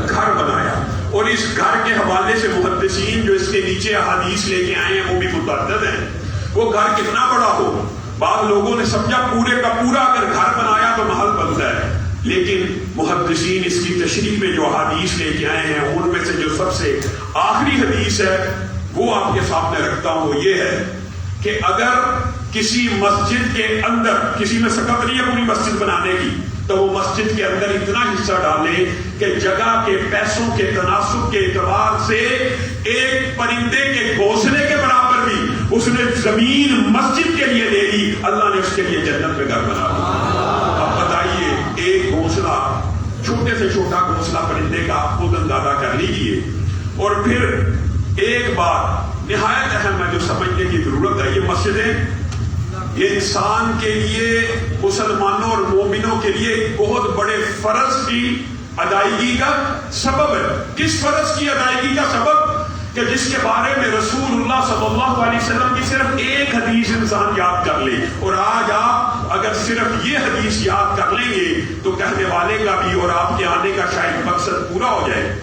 گھر بنایا۔ اور اس گھر کے حوالے سے محدثین جو اس کے نیچے احادیث لے کے آئے ہیں وہ بھی متعدد ہیں۔ وہ گھر کتنا بڑا ہو، بعض لوگوں نے سمجھا پورے کا پورا اگر گھر بنایا تو محل بنتا ہے، لیکن محدثین اس کی تشریح میں جو حدیث لے کے آئے ہیں ان میں سے جو سب سے آخری حدیث ہے وہ آپ کے سامنے رکھتا ہوں، وہ یہ ہے کہ اگر کسی مسجد کے اندر کسی میں سکت نہیں ہے پوری مسجد بنانے کی تو وہ مسجد کے اندر اتنا حصہ ڈالے کہ جگہ کے پیسوں کے تناسب کے اعتبار سے ایک پرندے کے گھونسلے کے برابر بھی اس نے زمین مسجد کے لیے لے لی، اللہ نے اس کے لیے جنت میں گھر بنا دیا۔ اب بتائیے ایک گھونسلہ، چھوٹے سے چھوٹا گھونسلہ پرندے کا آپ خود اندازہ کر لیجیے۔ اور پھر ایک بات نہایت اہم ہے جو سمجھنے کی ضرورت ہے، یہ مسجدیں یہ انسان کے لیے، مسلمانوں اور مومنوں کے لیے ایک بہت بڑے فرض کی ادائیگی کا سبب ہے۔ کس فرض کی ادائیگی کا سبب؟ کہ جس کے بارے میں رسول اللہ صلی اللہ علیہ وسلم کی صرف ایک حدیث انسان یاد کر لے، اور آج آپ اگر صرف یہ حدیث یاد کر لیں گے تو کہنے والے کا بھی اور آپ کے آنے کا شاید مقصد پورا ہو جائے۔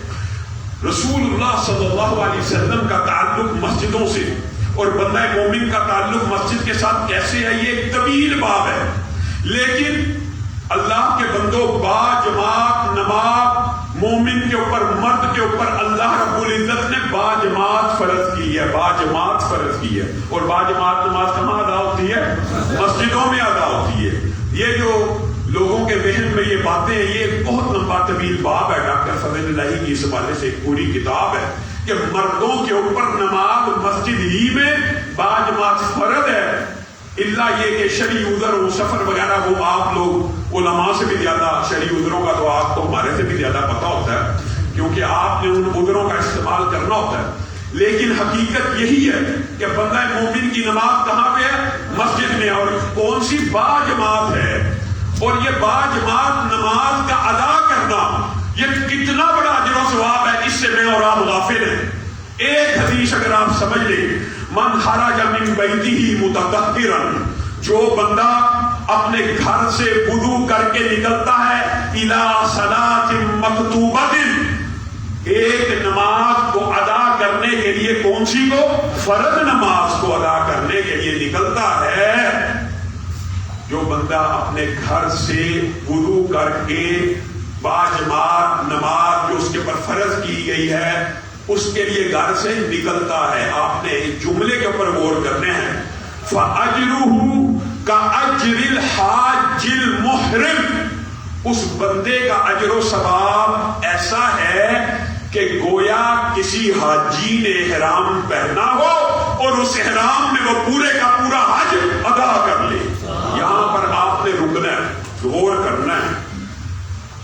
رسول اللہ صلی اللہ علیہ وسلم کا تعلق مسجدوں سے اور بندہ مومن کا تعلق مسجد کے ساتھ کیسے ہے، یہ ایک طویل باب ہے، لیکن اللہ کے بندوں با جماعت نماز مومن کے اوپر، مرد کے اوپر اللہ رب العزت نے با جماعت فرض کی ہے، با جماعت فرض کی ہے۔ اور با جماعت نماز کہاں ادا ہوتی ہے؟ مسجدوں میں ادا ہوتی ہے۔ یہ جو لوگوں کے ذہن میں یہ باتیں ہیں، یہ بہت لمبا طویل باب ہے، ڈاکٹر فضل الہی کی اس حوالے سے ایک پوری کتاب ہے کہ مردوں کے اوپر نماز مسجد ہی میں با جماعت فرض ہے، الا یہ کہ شرعی عذر و سفر وغیرہ وہ آپ لوگ علماء سے بھی زیادہ، شرعی عذروں کا تو آپ کو ہمارے سے بھی زیادہ پتہ ہوتا ہے کیونکہ آپ نے ان عذروں کا استعمال کرنا ہوتا ہے، لیکن حقیقت یہی ہے کہ بندہ مومن کی نماز کہاں پہ ہے؟ مسجد میں۔ اور کون سی؟ با جماعت ہے۔ اور یہ با جماعت نماز کا ادا کرنا یہ کتنا بڑا اجر و ثواب ہے، اس سے میں اور آپ غافل ہیں۔ ایک حدیث اگر آپ سمجھ لیں، من خرج من بیتہ متطہرا، جو بندہ اپنے گھر سے وضو کر کے نکلتا ہے الی صلاۃ مکتوبۃ، ایک نماز کو ادا کرنے کے لیے، کون سی کو؟ فرض نماز کو ادا کرنے کے لیے نکلتا ہے، جو بندہ اپنے گھر سے وضو کر کے با جماعت نماز جو اس کے پر فرض کی گئی ہے اس کے لیے گھر سے نکلتا ہے، آپ نے جملے کے اوپر غور کرنے ہیں، فَأَجْرُهُ كَأَجْرِ الْحَاجِّ الْمُحْرِمِ، اس بندے کا اجر و ثواب ایسا ہے کہ گویا کسی حاجی نے احرام پہنا ہو اور اس احرام میں وہ پورے کا پورا حج ادا کر لے۔ یہاں پر آپ نے رکنا ہے، غور کرنا ہے۔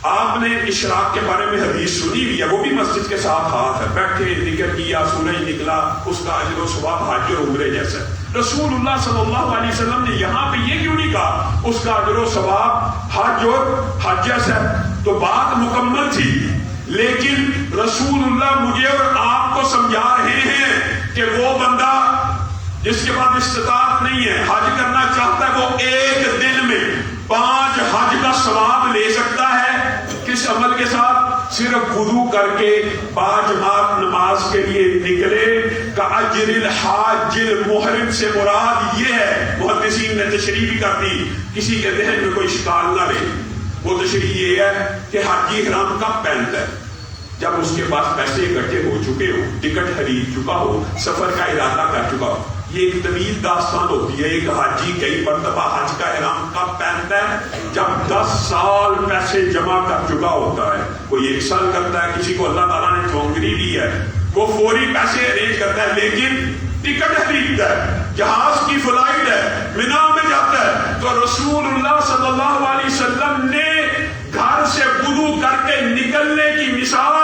آپ نے اشراق کے بارے میں حدیث سنی ہوئی ہے، وہ بھی مسجد کے ساتھ ہاتھ ہے، بیٹھے ذکر کیا، سورج نکلا، اس کا اجر و ثواب حج اور عمرے جیسا ہے۔ رسول اللہ صلی اللہ علیہ وسلم نے یہاں پہ یہ کیوں نہیں کہا اس کا اجر و ثواب حج اور حج جیسا ہے؟ تو بات مکمل تھی، لیکن رسول اللہ مجھے اور آپ کو سمجھا رہے ہیں کہ وہ بندہ جس کے بعد استطاعت نہیں ہے، حج کرنا چاہتا ہے، وہ ایک دن میں 5 حج کا ثواب لے سکتا ہے۔ کس عمل کے ساتھ؟ صرف وضو کر کے باجماعت نماز کے لیے نکلے۔ کاجر الحاج المحرم سے مراد یہ ہے، محدثین نے تشریح بھی کر دی، کسی کے ذہن میں کوئی اشکال نہ رہے، وہ تشریح یہ ہے کہ حاجی احرام کب پہنتا ہے؟ جب اس کے پاس پیسے اکٹھے ہو چکے ہو، ٹکٹ خرید چکا ہو، سفر کا ارادہ کر چکا ہو۔ یہ ایک طویل داستان ہوتی ہے۔ ایک حاجی کئی مرتبہ حج کا احرام کب پہنتا ہے؟ جب 10 سال پیسے جمع کر چکا ہوتا ہے۔ کوئی 1 سال کرتا ہے، کسی کو اللہ تعالیٰ نے چونگری دی ہے، وہ فوری پیسے ارینج کرتا ہے، لیکن ٹکٹ خریدتا ہے، جہاز کی فلائٹ ہے، مینا میں جاتا ہے۔ تو رسول اللہ صلی اللہ علیہ وسلم نے گھر سے وضو کر کے نکلنے کی مثال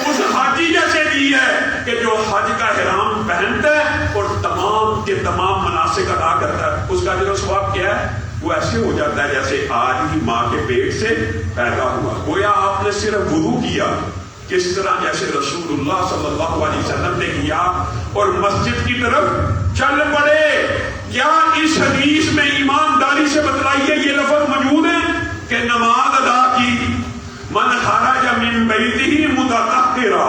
اس حاجی جیسے دی ہے کہ جو حج کا احرام پہنتا ہے اور تمام کے تمام مناسک ادا کرتا ہے۔ اس کا جو ثواب کیا ہے؟ وہ ایسے ہو جاتا ہے جیسے آج ہی ماں کے پیٹ سے پیدا ہوا، گویا آپ نے صرف وضو کیا، کس طرح جیسے رسول اللہ صلی اللہ علیہ وسلم نے کیا، اور مسجد کی طرف چل پڑے۔ کیا اس حدیث میں ایمانداری سے بتلائیے یہ لفظ موجود ہے کہ نماز ادا کی؟ من خرج من بیتہ متطہرا،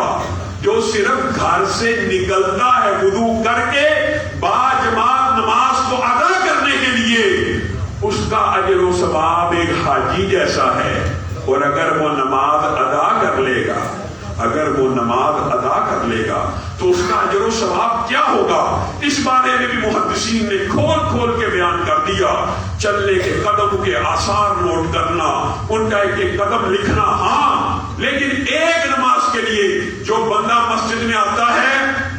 جو صرف گھر سے نکلتا ہے وضو کر کے باجماعت نماز کو ادا کرنے کے لیے، اس کا اجر و ثواب ایک حاجی جیسا ہے۔ اور اگر وہ نماز ادا کر لے گا، اگر وہ نماز ادا کر لے گا تو اس کا اجر و ثواب کیا ہوگا؟ اس بارے میں بھی محدثین نے کھول کھول کے بیان کر دیا۔ چلنے کے قدم کے آثار نوٹ کرنا، ان کا ایک ایک قدم لکھنا، ہاں، لیکن ایک نماز کے لیے جو بندہ مسجد میں آتا ہے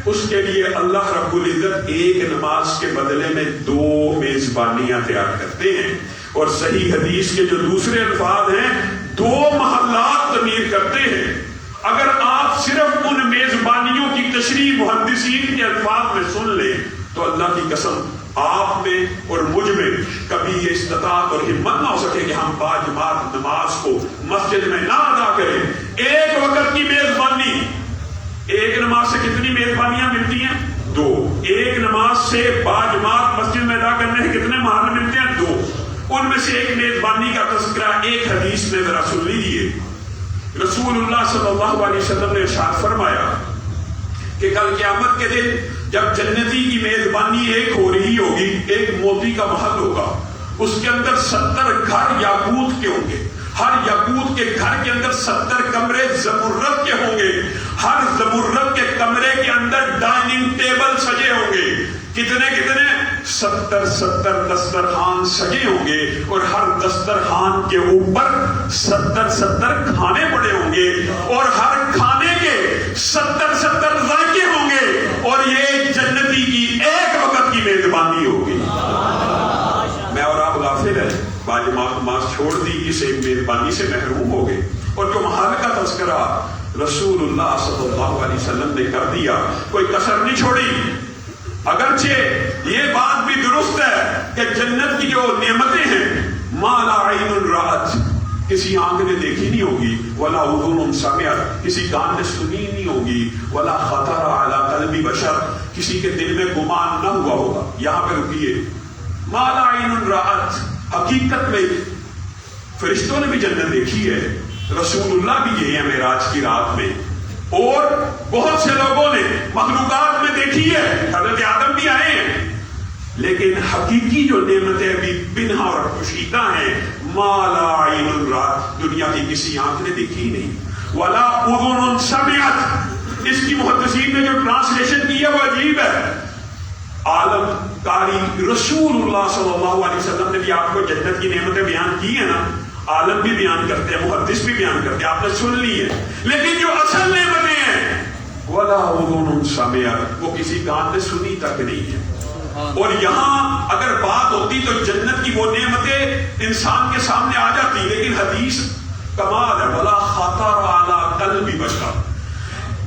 اس کے لیے اللہ رب العزت ایک نماز کے بدلے میں 2 میزبانیاں تیار کرتے ہیں، اور صحیح حدیث کے جو دوسرے الفاظ ہیں 2 محلات تعمیر کرتے ہیں۔ اگر آپ صرف ان میزبانیوں کی تشریح محدثین کے الفاظ میں سن لیں تو اللہ کی قسم آپ میں اور مجھ میں کبھی یہ استطاعت اور ہمت نہ ہو سکے کہ ہم باجماعت نماز کو مسجد میں نہ ادا کریں۔ ایک وقت کی میزبانی، ایک نماز سے کتنی میزبانیاں ملتی ہیں؟ 2۔ ایک نماز سے باجماعت مسجد میں ادا کرنے سے کتنے محل ملتے ہیں؟ 2۔ ان میں سے ایک میزبانی کا تذکرہ ایک حدیث میں ذرا سن لیجیے۔ رسول اللہ صلی اللہ علیہ وسلم نے ارشاد فرمایا کہ کل قیامت کے دن جب جنتی کی میزبانی ایک ہو رہی ہوگی، ایک موتی کا محل ہوگا، اس کے اندر 70 گھر یاقوت کے ہوں گے، ہر یاقوت کے گھر کے اندر 70 کمرے زمرد کے ہوں گے، ہر زمرد کے کمرے کے اندر ڈائننگ ٹیبل سجے ہوں گے، کتنے 70 دسترخوان سجے ہوں گے، اور ہر دسترخوان کے اوپر 70 کھانے پڑے ہوں گے، اور ہر کھانے کے 70 ذائقے ہوں گے، اور یہ جنتی کی ایک وقت کی میزبانی ہوگی۔ میں اور آپ غافل ہیں، باجماعت نماز چھوڑ دی، اس ایک میزبانی سے محروم ہو گئے، اور جو محل کا تذکرہ رسول اللہ صلی اللہ علیہ وسلم نے کر دیا، کوئی کسر نہیں چھوڑی۔ اگرچہ یہ بات بھی درست ہے کہ جنت کی جو نعمتیں ہیں، ما لا عین رأت، کسی آنکھ نے دیکھی نہیں ہوگی، ولا اذن سمعت، کسی کان نے سنی نہیں ہوگی، ولا خطر علی قلب بشر، کسی کے دل میں گمان نہ ہوا ہوگا۔ یہاں پہ رکیے، ما لا عین رأت، حقیقت میں فرشتوں نے بھی جنت دیکھی ہے، رسول اللہ بھی گئے ہیں معراج کی رات میں، اور بہت سے لوگوں نے مخلوقات میں دیکھی ہے، حضرت آدم بھی آئے ہیں، لیکن حقیقی جو نعمتیں بھی بنہا اور پوشیدہ ہیں، ما لا عین رأت، دنیا کی کسی آنکھ نے دیکھی نہیں، ولا اذن سمعت، اس کی محدثین نے جو ٹرانسلیشن کی ہے وہ عجیب ہے۔ عالم کاری رسول اللہ صلی اللہ علیہ وسلم نے بھی آپ کو جنت کی نعمتیں بیان کی ہیں نا، عالم بھی بیان کرتے ہیں، محدث بھی بیان کرتے ہیں، آپ نے سن لی ہے، لیکن جو اصل نعمتیں ہیں وَلَا أُذُنٌ سَمِعَتْ، وہ کسی کان نے سنی تک نہیں ہے۔ اور یہاں اگر بات ہوتی تو جنت کی وہ نعمتیں انسان کے سامنے آ جاتی، لیکن حدیث کمال ہے، ولا خطر علی قلب بشر،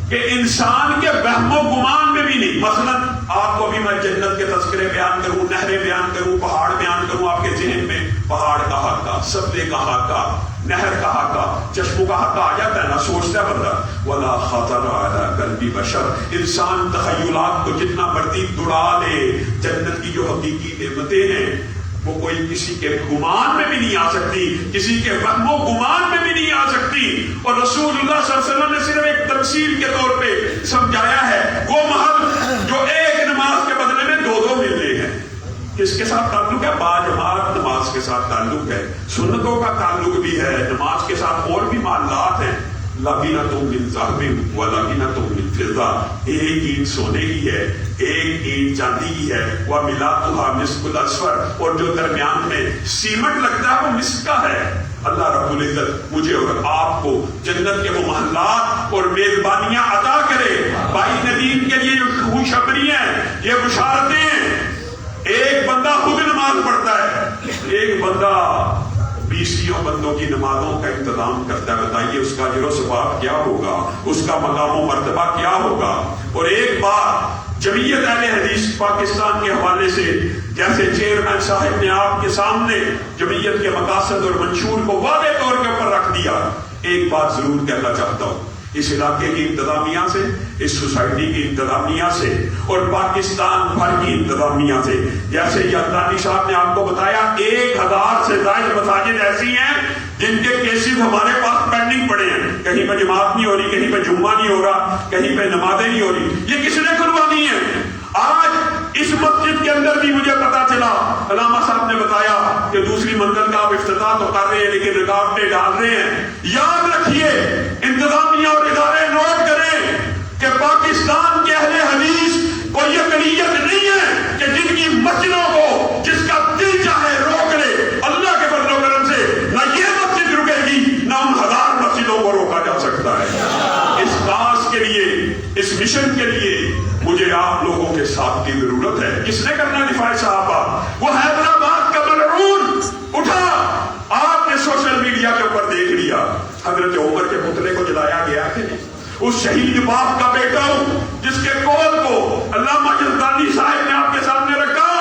کہ انسان کے وہم و گمان میں بھی نہیں. مثلا آپ کو بھی میں جنت کے تذکرے بیان کروں، نہریں بیان کروں، پہاڑ بیان کروں، آپ کے ذہن میں پہاڑ کا حقہ، سبزے کا حقہ، نہر کا حقہ، چشموں کا حقہ آ جاتا ہے نا، سوچتا ہے بندہ. ولا خطر علی قلب بشر، انسان تخیلات کو جتنا مرضی دوڑا لے، جنت کی جو حقیقی نعمتیں ہیں وہ کوئی کسی کے گمان میں بھی نہیں آ سکتی، کسی کے وہم و گمان میں بھی نہیں آ سکتی. اور رسول اللہ صلی اللہ علیہ وسلم نے صرف ایک تمثیل کے طور پہ سمجھایا ہے وہ محل جو ایک نماز کے بدلے میں دو ملے ہیں. کس کے ساتھ تعلق ہے؟ باجماعت نماز کے ساتھ تعلق ہے، سنتوں کا تعلق بھی ہے، نماز کے ساتھ اور بھی معاملات ہیں. لبینۃ من ذہب و لبینۃ من فضہ، ایک اینٹ سونے کی ہے، ایک اینٹ چاندی کی ہے. وملاۃھا مسک الاسفر، اور جو درمیان میں سیمنٹ لگتا ہے وہ مسک کا ہے. اللہ رب العزت مجھے اور آپ کو جنت کے وہ محلات اور میزبانیاں عطا کرے. بھائی ندیم کے لیے جو خوشخبری ہیں، یہ بشارتیں ہیں. ایک بندہ خود نماز پڑھتا ہے، ایک بندہ 20 بندوں کی نمازوں کا انتظام کرتا ہے. بتائیے اس کا اجر و ثواب کیا ہوگا، اس کا مقام و مرتبہ کیا ہوگا. اور ایک بار جمعیت اہل حدیث پاکستان کے حوالے سے جیسے چیئرمین صاحب نے آپ کے سامنے جمعیت کے مقاصد اور منشور کو واضح طور کے اوپر رکھ دیا، ایک بات ضرور کہنا چاہتا ہوں. اس علاقے کی انتظامیہ سے، اس سوسائٹی کی انتظامیہ سے اور پاکستان بھر کی انتظامیہ سے، جیسے یادانی صاحب نے آپ کو بتایا 1000 سے زائد مساجد ایسی ہیں جن کے کیسز ہمارے پاس پینڈنگ پڑے ہیں. کہیں پہ جماعت نہیں ہو رہی، کہیں پہ جمعہ نہیں ہو رہا، کہیں پہ نمازیں نہیں ہو رہی. یہ کس نے کروانی ہے؟ آج اس مسجد کے اندر بھی مجھے پتا چلا، علامہ صاحب نے بتایا کہ دوسری منزل کا آپ افتتاح تو کر رہے ہیں لیکن رکاوٹیں ڈال رہے ہیں. یاد رکھیے، انتظامیہ اور ادارے نوٹ کریں کہ پاکستان کے اہل حدیث کو یہ اقلیت نہیں ہے کہ جن کی مسجدوں کو جس کا دل چاہے روک لے. اللہ کے فضل و کرم سے نہ یہ مسجد رکے گی، نہ ان 1000 مسجدوں کو روکا جا سکتا ہے. اس کاز کے لیے، اس مشن کے لیے مجھے آپ لوگوں کے ساتھ کی ضرورت ہے. کس نے کرنا دفاع صحابہ؟ وہ حیدرآباد کا ملعون اٹھا. آپ نے سوشل میڈیا کے اوپر دیکھ لیا، حضرت عمر کے پتلے کو جلایا گیا کہ نہیں. اس شہید باپ کا بیٹا ہوں جس کے قول کو علامہ یزدانی صاحب نے آپ کے سامنے رکھا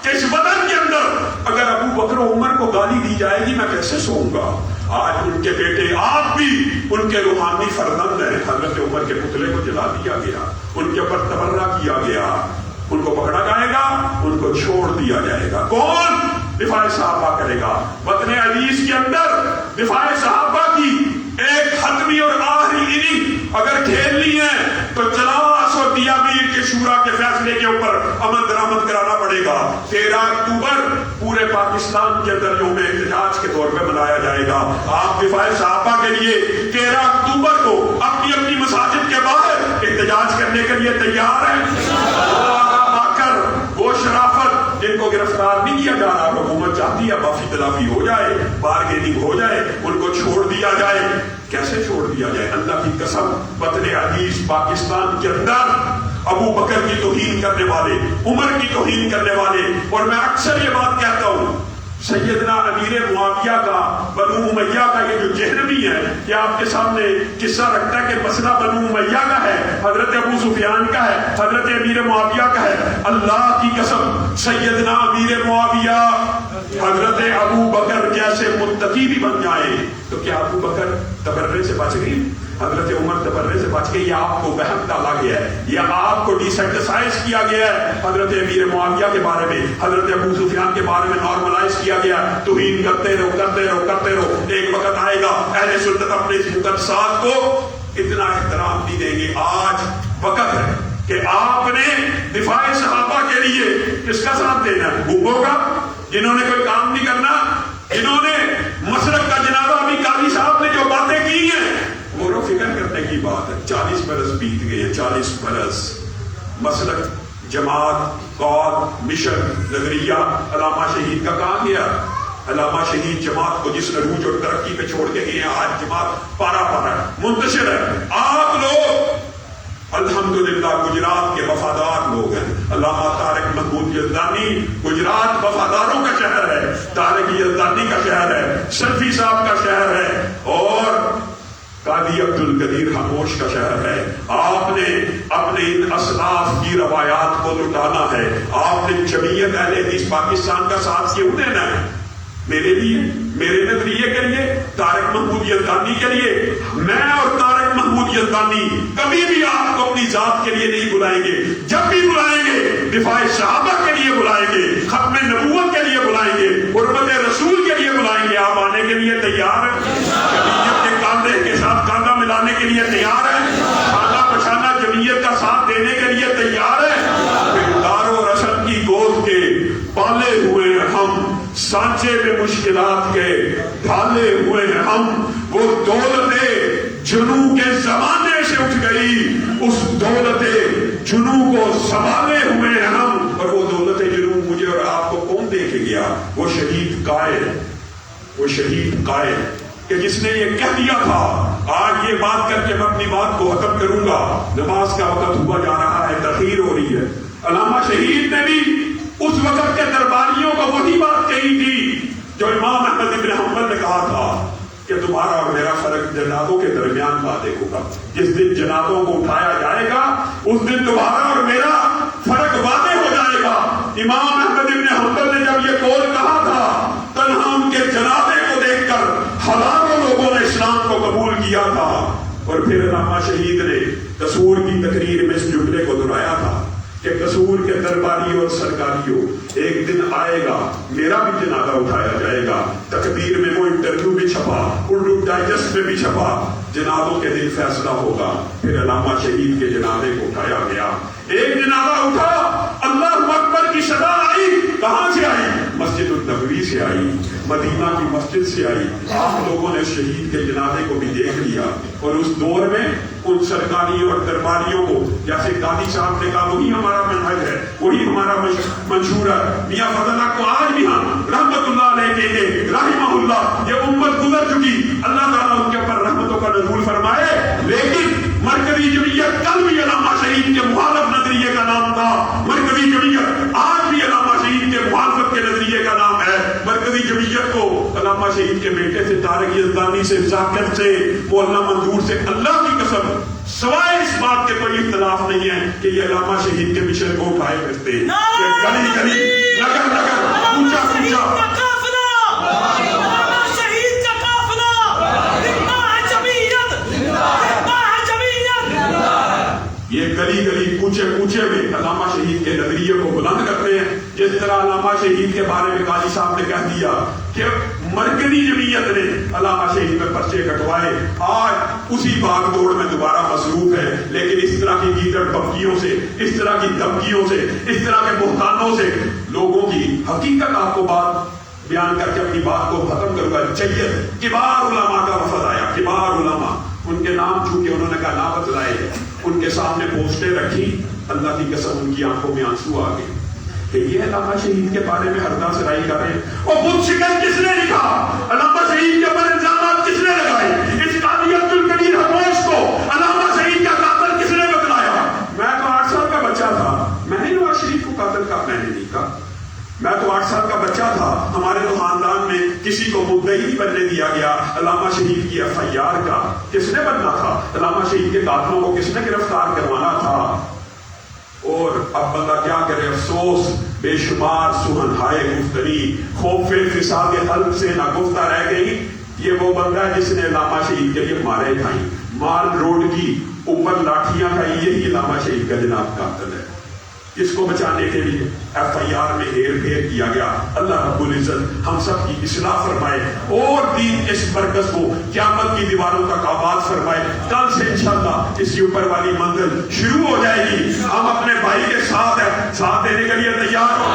کہ اس وطن کے اندر اگر ابو بکر و عمر کو گالی دی جائے گی میں کیسے سوؤں گا. آج ان کے بیٹے آپ بھی ان کے روحانی فرزند ہیں. حضرت عمر کے پتلے کو جلا دیا گیا، ان کے اوپر تبرہ کیا گیا. ان کو پکڑا جائے گا، ان کو چھوڑ دیا جائے گا. کون دفاع صحابہ کرے گا؟ وطن عزیز کے اندر دفاع صحابہ کی ایک حتمی اور آخری اننگ اگر کھیلنی ہے تو چلاس اور دیابیر کے شورا کے فیصلے کے اوپر عمل درآمد کرانا پڑے گا. 13 اکتوبر پورے پاکستان کے اندر یوم احتجاج کے طور پہ منایا جائے گا. آپ دفاع صحابہ کے لیے 13 اکتوبر کو اپنی اپنی مساجد کے باہر احتجاج کرنے کے لیے تیار ہیں. وہ شرافت جن کو گرفتار نہیں کیا جا رہا، حکومت چاہتی ہے معافی تلافی ہو جائے، بارگیننگ ہو جائے، ان کو چھوڑ دیا جائے. کیسے چھوڑ دیا جائے؟ اللہ کی قسم، وطن عزیز پاکستان کے اندر ابو بکر کی توہین کرنے والے، عمر کی توہین کرنے والے، اور میں اکثر یہ بات کہتا ہوں، سیدنا امیر معاویہ کا، بنو امیہ کا یہ جو جہنمی ہے، کہ آپ کے سامنے قصہ رکھتا ہے کہ مسئلہ بنو امیہ کا ہے، حضرت ابو سفیان کا ہے، حضرت امیر معاویہ کا ہے. اللہ کی قسم، سیدنا امیر معاویہ حضرت ابو بکر جیسے متقی بھی بن جائے تو کیا ابو بکر تبرے سے بچ گئی؟ حضرت عمر تبرے سے بچ گئی؟ یا آپ کو وہم ڈالا گیا ہے، یا آپ کو ڈیسینٹسائز کیا گیا ہے؟ حضرت امیر معاویہ کے بارے میں، حضرت ابو سفیان کے بارے میں نارملائز کیا گیا. توہین کرتے رہو کرتے رہو کرتے رہو، ایک وقت آئے گا اہل سنت اپنے اس مقدسات کو اتنا احترام نہیں دیں گے. آج وقت ہے کہ آپ نے دفاع صحابہ کے لیے کس کا ساتھ دینا ہے؟ گنگوں کا، جنہوں نے کوئی کام نہیں کرنا، جنہوں نے مسلک کا جنازہ ابھی قاضی صاحب نے جو باتیں کی ہیں غور و فکر کرنے کی بات ہے. 40 برس بیت گئے ہیں، 40 برس. مسلک، جماعت، قول، مشن، نظریہ علامہ شہید کا کہاں گیا؟ علامہ شہید جماعت کو جس عروج اور ترقی پہ چھوڑ کے گئے ہیں، آج جماعت پارا پارا منتشر ہے. آپ لوگ الحمدللہ گجرات کے وفادار لوگ ہیں. علامہ طارق محمود یزدانی گجرات وفاداروں کا شہر ہے، طارق یزدانی کا شہر ہے، سلفی صاحب کا شہر ہے. اور قاضی عبد القدیر خاموش کا شہر ہے. آپ نے اپنے ان اسلاف کی روایات کو لٹانا ہے. آپ نے جمعیت اہل حدیث پاکستان کا ساتھ کیوں دینا ہے؟ میرے لیے، میرے نظریے کے لیے، طارق محمود یلدانی کے لیے. میں اور طارق محمود یلدانی کبھی بھی آپ کو اپنی ذات کے لیے نہیں بلائیں گے. جب بھی بلائیں گے دفاع صحابہ کے لیے بلائیں گے، ختم نبوت کے لیے بلائیں گے، حرمت رسول کے لیے بلائیں گے. آپ آنے کے لیے تیار ہیں؟ جمعیت کے کاندھے کے ساتھ کاندھا ملانے کے لیے تیار ہیں؟ کھانا پچھانا جمعیت کا ساتھ دینے کے لیے تیار ہیں؟ دار و رسم کی گود کے پالے ہوئے ہم، سانچے میں مشکلات کے ڈھالے ہوئے ہیں ہم. وہ دولت جنو کے زمانے سے اٹھ گئی، اس دولت جنو کو سنبھالے ہوئے ہیں ہم. اور وہ دولت جنو مجھے اور آپ کو کون دے کے گیا؟ وہ شہید قائد، وہ شہید قائد کہ جس نے یہ کہہ دیا تھا. آج یہ بات کر کے میں اپنی بات کو ختم کروں گا. نماز کا وقت ہوا جا رہا ہے، تاخیر ہو رہی ہے. علامہ شہید نے بھی اس وقت کے درباریوں کو وہی بات کہی تھی جو امام احمد ابن حنبل نے کہا تھا کہ تمہارا اور میرا فرق جنازوں کے درمیان واضح ہوگا. جس دن جنازوں کو اٹھایا جائے گا اس دن تمہارا اور میرا فرق واضح ہو جائے گا. امام احمد ابن حنبل نے جب یہ قول کہا تھا، تنہا ان کے جنازے کو دیکھ کر ہزاروں لوگوں نے اسلام کو قبول کیا تھا. اور پھر علامہ شہید نے قصور کی تقریر میں اس جملے کو دہرایا تھا کہ قصور کے درباریوں اور سرکاریوں، ایک دن آئے گا میرا بھی جنازہ اٹھایا جائے گا. تقریر میں وہ انٹرویو بھی چھپا، اردو ڈائجسٹ میں بھی چھپا. جنازوں کے دن فیصلہ ہوگا. پھر علامہ شہید کے جنازے کو اٹھایا گیا. ایک جنازہ اٹھا، اللہ اکبر کی صدا آئی. کہاں سے آئی؟ مسجد النبوی سے آئی، مدینہ کی مسجد سے آئی. آپ لوگوں نے شہید کے جنازے کو بھی دیکھ لیا. اور اس دور میں ان سرکاریوں اور درباریوں کو، جیسے قاضی صاحب نے کہا وہی ہمارا منہج ہے، وہی ہمارا منشور ہے. میاں فضل اللہ کو آج بھی ہم رحمت اللہ علیہ کہیں گے، رحمہ اللہ. یہ امت گزر چکی، اللہ تعالیٰ ان کے اوپر رحمتوں کا نزول فرمائے. لیکن مرکزی جمعیت کل بھی علامہ شہید کے مخالف نظریے کا نام تھا. مرکزی جمعیت آج بھی علامہ شہید کے مخالفت کے نظریے کا نام ہے. مرکزی جمعیت کو علامہ شہید کے بیٹے سے، طارق یزدانی سے، ذاکر سے، مولانا منظور سے، اللہ کی قسم سوائے اس بات کے کوئی اختلاف نہیں ہے کہ یہ علامہ شہید کے مشن کو اٹھائے پھرتے ہیں. گلی گلی، نگر نگر، اونچا اونچا یہ گلی گلی کوچے کوچے میں علامہ شہید کے نظریے کو بلند کرتے ہیں. جس طرح علامہ شہید کے بارے میں قاضی صاحب نے کہہ دیا کہ مرکزی جمعیت نے علامہ شہید میں پرچے کٹوائے، آج اسی بھاگ دوڑ میں دوبارہ مصروف ہے. لیکن اس طرح کی گیدڑ بھبکیوں سے، اس طرح کی دھمکیوں سے، اس طرح کے بہتانوں سے لوگوں کی حقیقت آپ کو بات بیان کر کے اپنی بات کو ختم کروں گا. جید کبار علماء کا وفد آیا، کبار علماء. ان کے نام چونکہ انہوں نے کہا نہ بتلائے، ان کے سامنے پوسٹیں رکھی. اللہ کی قسم ان کی آنکھوں میں آنسو آ گئے کہ یہ علامہ شہید کے بارے میں ہردہ سرائی کر رہے ہیں. اور بدھ شکن کس نے لکھا؟ علامہ شہید کے اوپر الزامات کس نے لگائے؟ اس قاضی عبد القدیر خاموش کو علامہ شہید کا قاتل کس نے بتلایا؟ میں تو 8 سال کا بچہ تھا، میں نے نواز شریف کو قاتل کہا، میں نے نہیں کہا. میں تو 8 سال کا بچہ تھا، ہمارے تو خاندان میں کسی کو مدعی نہیں بننے دیا گیا. علامہ شہید کی FIR کا کس نے بننا تھا؟ علامہ شہید کے قاتلوں کو کس نے گرفتار کروانا تھا؟ اور اب بندہ کیا کرے، افسوس بے شمار سہنہائے گفتگی خوف فساد قلب سے نہ گفتہ رہ گئی. یہ وہ بندہ جس نے علامہ شہید کے لیے مارے کھائی، مال روڈ کی اوپر لاٹھیاں کھائی، یہی علامہ شہید کا جناب قاتل ہے. اس کو بچانے کے لیے FIR میں ہیر پھیر کیا گیا. اللہ رب العزت ہم سب کی اصلاح فرمائے اور دین اس مرکز کو قیامت کی دیواروں تک آباد فرمائے. کل سے انشاءاللہ اس کی اوپر والی منزل شروع ہو جائے گی. ہم اپنے بھائی کے ساتھ ہیں، ساتھ دینے کے لیے تیار ہو.